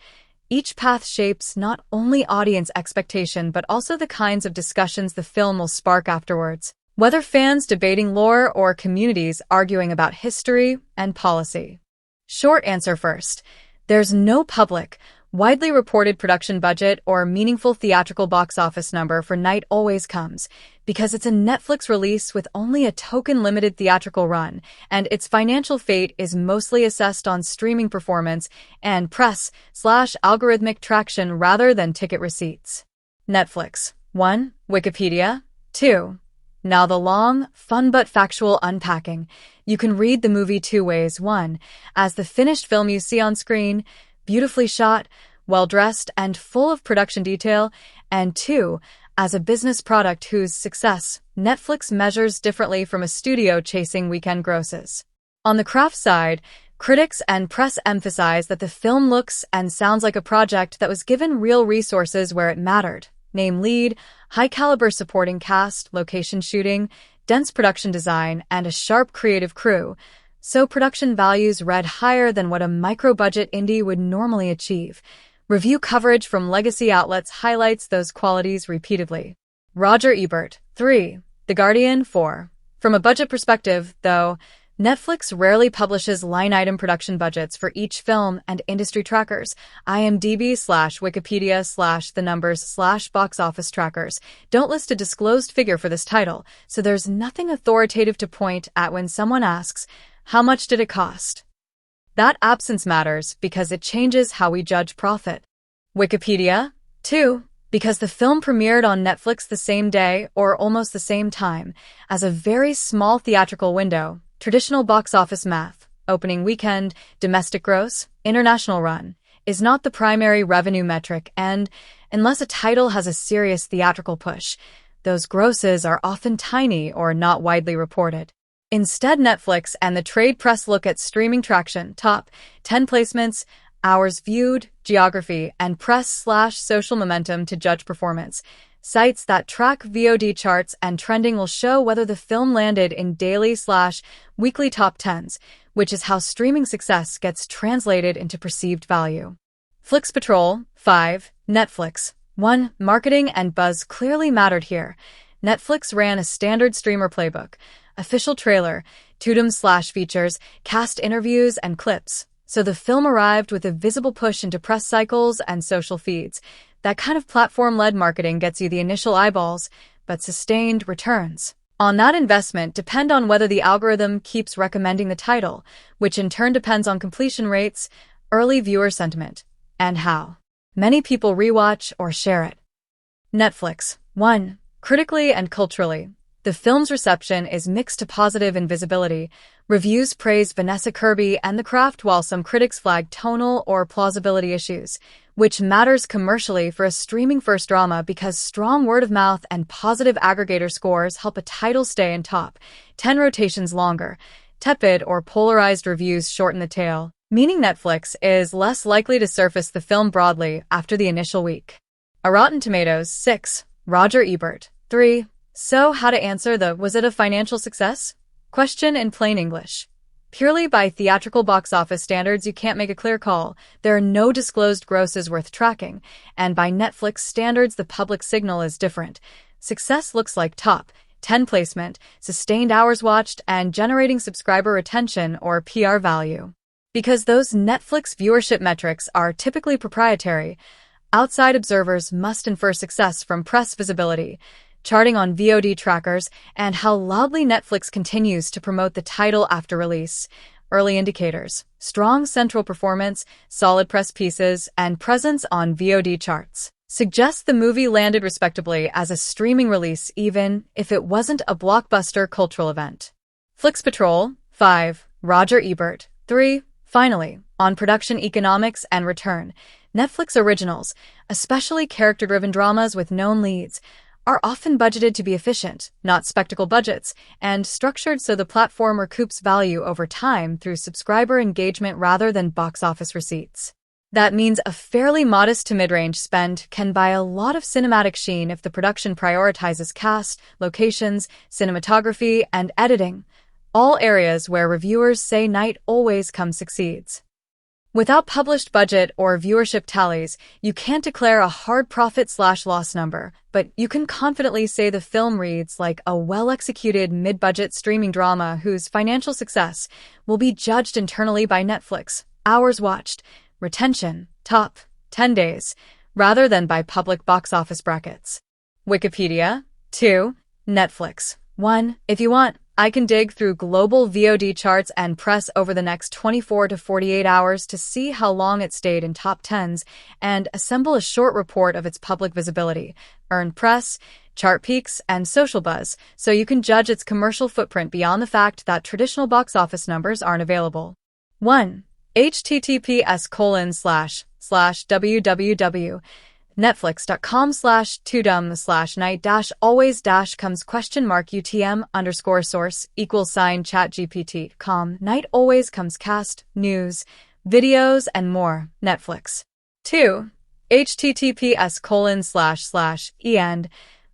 Each path shapes not only audience expectation but also the kinds of discussions the film will spark afterwards. Whether fans debating lore or communities arguing about history and policy. Short answer first. There's no public, widely reported production budget or meaningful theatrical box office number for Night Always Comes, because it's a Netflix release with only a token-limited theatrical run, and its financial fate is mostly assessed on streaming performance and press/algorithmic traction rather than ticket receipts. Netflix. 1. Wikipedia. 2. Now the long, fun but factual unpacking. You can read the movie two ways. 1. As the finished film you see on screen, beautifully shot, well-dressed, and full of production detail, and 2. As a business product whose success Netflix measures differently from a studio chasing weekend grosses. On the craft side, critics and press emphasize that the film looks and sounds like a project that was given real resources where it mattered. Name lead, high-caliber supporting cast, location shooting, dense production design, and a sharp creative crew, so production values read higher than what a micro-budget indie would normally achieve. Review coverage from legacy outlets highlights those qualities repeatedly. Roger Ebert. 3. The Guardian. 4. From a budget perspective, though, Netflix rarely publishes line-item production budgets for each film, and industry trackers, IMDb/Wikipedia/the numbers/box office trackers, don't list a disclosed figure for this title, so there's nothing authoritative to point at when someone asks, how much did it cost? That absence matters because it changes how we judge profit. Wikipedia. 2. Because the film premiered on Netflix the same day, or almost the same time, as a very small theatrical window. Traditional box office math, opening weekend, domestic gross, international run, is not the primary revenue metric, and unless a title has a serious theatrical push, those grosses are often tiny or not widely reported. Instead, Netflix and the trade press look at streaming traction, top 10 placements, hours viewed, geography, and press/social momentum to judge performance. Sites that track VOD charts and trending will show whether the film landed in daily/weekly top 10s, which is how streaming success gets translated into perceived value. Flix Patrol. 5. Netflix. 1. Marketing and buzz clearly mattered here. Netflix ran a standard streamer playbook, official trailer, Tudum/features, cast interviews, and clips, so the film arrived with a visible push into press cycles and social feeds. That kind of platform-led marketing gets you the initial eyeballs, but sustained returns on that investment depend on whether the algorithm keeps recommending the title, which in turn depends on completion rates, early viewer sentiment, and how many people rewatch or share it. Netflix. 1. Critically and culturally. The film's reception is mixed to positive in visibility. Reviews praise Vanessa Kirby and the craft, while some critics flag tonal or plausibility issues, which matters commercially for a streaming-first drama because strong word-of-mouth and positive aggregator scores help a title stay in top 10 rotations longer. Tepid or polarized reviews shorten the tail, meaning Netflix is less likely to surface the film broadly after the initial week. A Rotten Tomatoes. 6. Roger Ebert. 3. So how to answer the "was it a financial success?" question in plain English. Purely by theatrical box office standards, you can't make a clear call. There are no disclosed grosses worth tracking, and by Netflix standards, the public signal is different. Success looks like top 10 placement, sustained hours watched, and generating subscriber retention or PR value. Because those Netflix viewership metrics are typically proprietary, outside observers must infer success from press visibility, charting on VOD trackers, and how loudly Netflix continues to promote the title after release. Early indicators: strong central performance, solid press pieces, and presence on VOD charts suggest the movie landed respectably as a streaming release even if it wasn't a blockbuster cultural event. Flix Patrol. 5. Roger Ebert. 3. Finally, on production economics and return, Netflix originals, especially character-driven dramas with known leads, are often budgeted to be efficient, not spectacle budgets, and structured so the platform recoups value over time through subscriber engagement rather than box office receipts. That means a fairly modest to mid-range spend can buy a lot of cinematic sheen if the production prioritizes cast, locations, cinematography, and editing, all areas where reviewers say Night Always Comes succeeds. Without published budget or viewership tallies, you can't declare a hard profit/loss number, but you can confidently say the film reads like a well-executed mid-budget streaming drama whose financial success will be judged internally by Netflix, hours watched, retention, top 10 days, rather than by public box office brackets. Wikipedia. 2. Netflix. 1. If you want, I can dig through global VOD charts and press over the next 24 to 48 hours to see how long it stayed in top 10s and assemble a short report of its public visibility, earned press, chart peaks, and social buzz, so you can judge its commercial footprint beyond the fact that traditional box office numbers aren't available. 1. https://www. netflix.com/2dumb/night-always-comes?utm_source=chat-gpt.com night always comes cast, news, videos, and more. Netflix. 2. https://end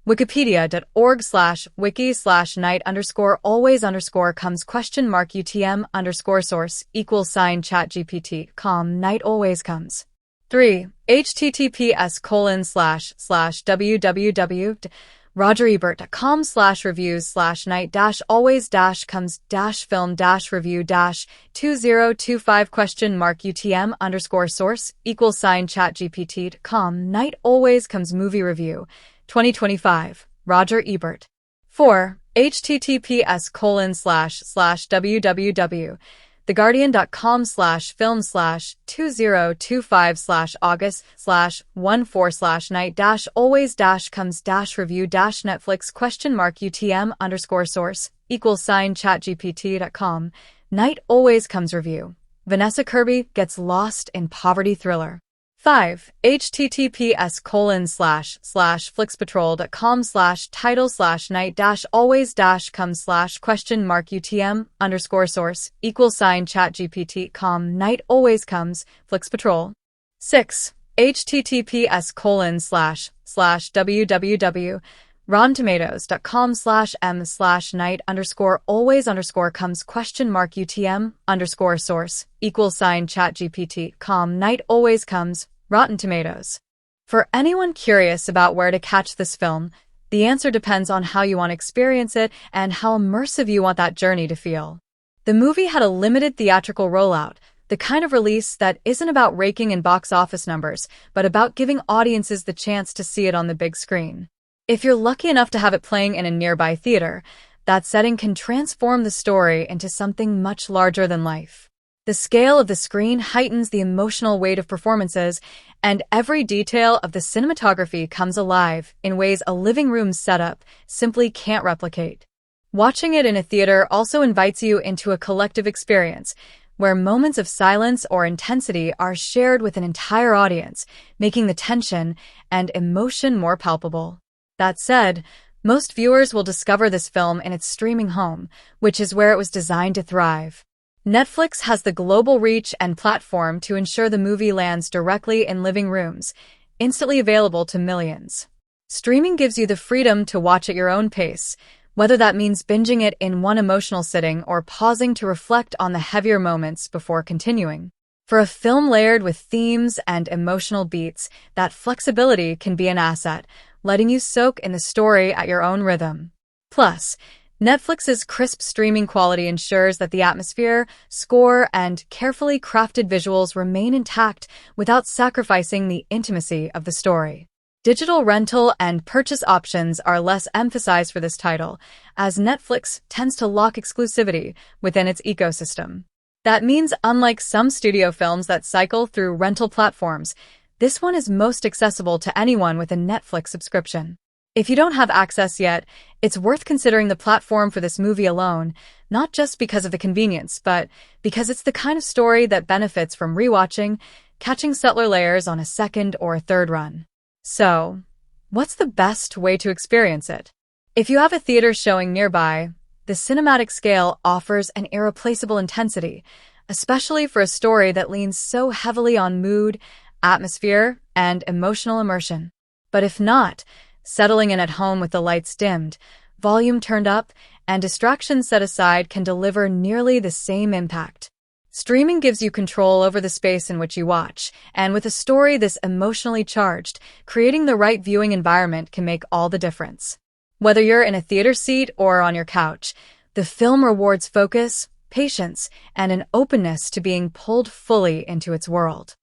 wikipedia.org/wiki/night_comes?utm_source=chat-gpt.com night always comes. 3. https://www.rogerebert.com/reviews/night-always-comes-film-review-2025?chat-gpt.com night always comes movie review 2025 Roger Ebert. 4. https://www.theguardian.com/film/2025/august/14/night-always-comes-review-netflix?mark-utm_source=chat-gpt.com night always comes review. Vanessa Kirby gets lost in poverty thriller. 5. https://flixpatrol.com/title/night-always-comes/question-utm_source=chat-gpt.com night always comes flixpatrol. 6. https://www.rottentomatoes.com/m/night_always_comes?question-mark-utm_source=chat-gpt.com night always comes Rotten Tomatoes. For anyone curious about where to catch this film, the answer depends on how you want to experience it and how immersive you want that journey to feel. The movie had a limited theatrical rollout, the kind of release that isn't about raking in box office numbers, but about giving audiences the chance to see it on the big screen. If you're lucky enough to have it playing in a nearby theater, that setting can transform the story into something much larger than life. The scale of the screen heightens the emotional weight of performances, and every detail of the cinematography comes alive in ways a living room setup simply can't replicate. Watching it in a theater also invites you into a collective experience, where moments of silence or intensity are shared with an entire audience, making the tension and emotion more palpable. That said, most viewers will discover this film in its streaming home, which is where it was designed to thrive. Netflix has the global reach and platform to ensure the movie lands directly in living rooms, instantly available to millions. Streaming gives you the freedom to watch at your own pace, whether that means binging it in one emotional sitting or pausing to reflect on the heavier moments before continuing. For a film layered with themes and emotional beats, that flexibility can be an asset, letting you soak in the story at your own rhythm. Plus, Netflix's crisp streaming quality ensures that the atmosphere, score, and carefully crafted visuals remain intact without sacrificing the intimacy of the story. Digital rental and purchase options are less emphasized for this title, as Netflix tends to lock exclusivity within its ecosystem. That means, unlike some studio films that cycle through rental platforms, this one is most accessible to anyone with a Netflix subscription. If you don't have access yet, it's worth considering the platform for this movie alone, not just because of the convenience, but because it's the kind of story that benefits from rewatching, catching subtler layers on a second or a third run. So, what's the best way to experience it? If you have a theater showing nearby, the cinematic scale offers an irreplaceable intensity, especially for a story that leans so heavily on mood, atmosphere, and emotional immersion. But if not, settling in at home with the lights dimmed, volume turned up, and distractions set aside can deliver nearly the same impact. Streaming gives you control over the space in which you watch, and with a story this emotionally charged, creating the right viewing environment can make all the difference. Whether you're in a theater seat or on your couch, the film rewards focus, patience, and an openness to being pulled fully into its world.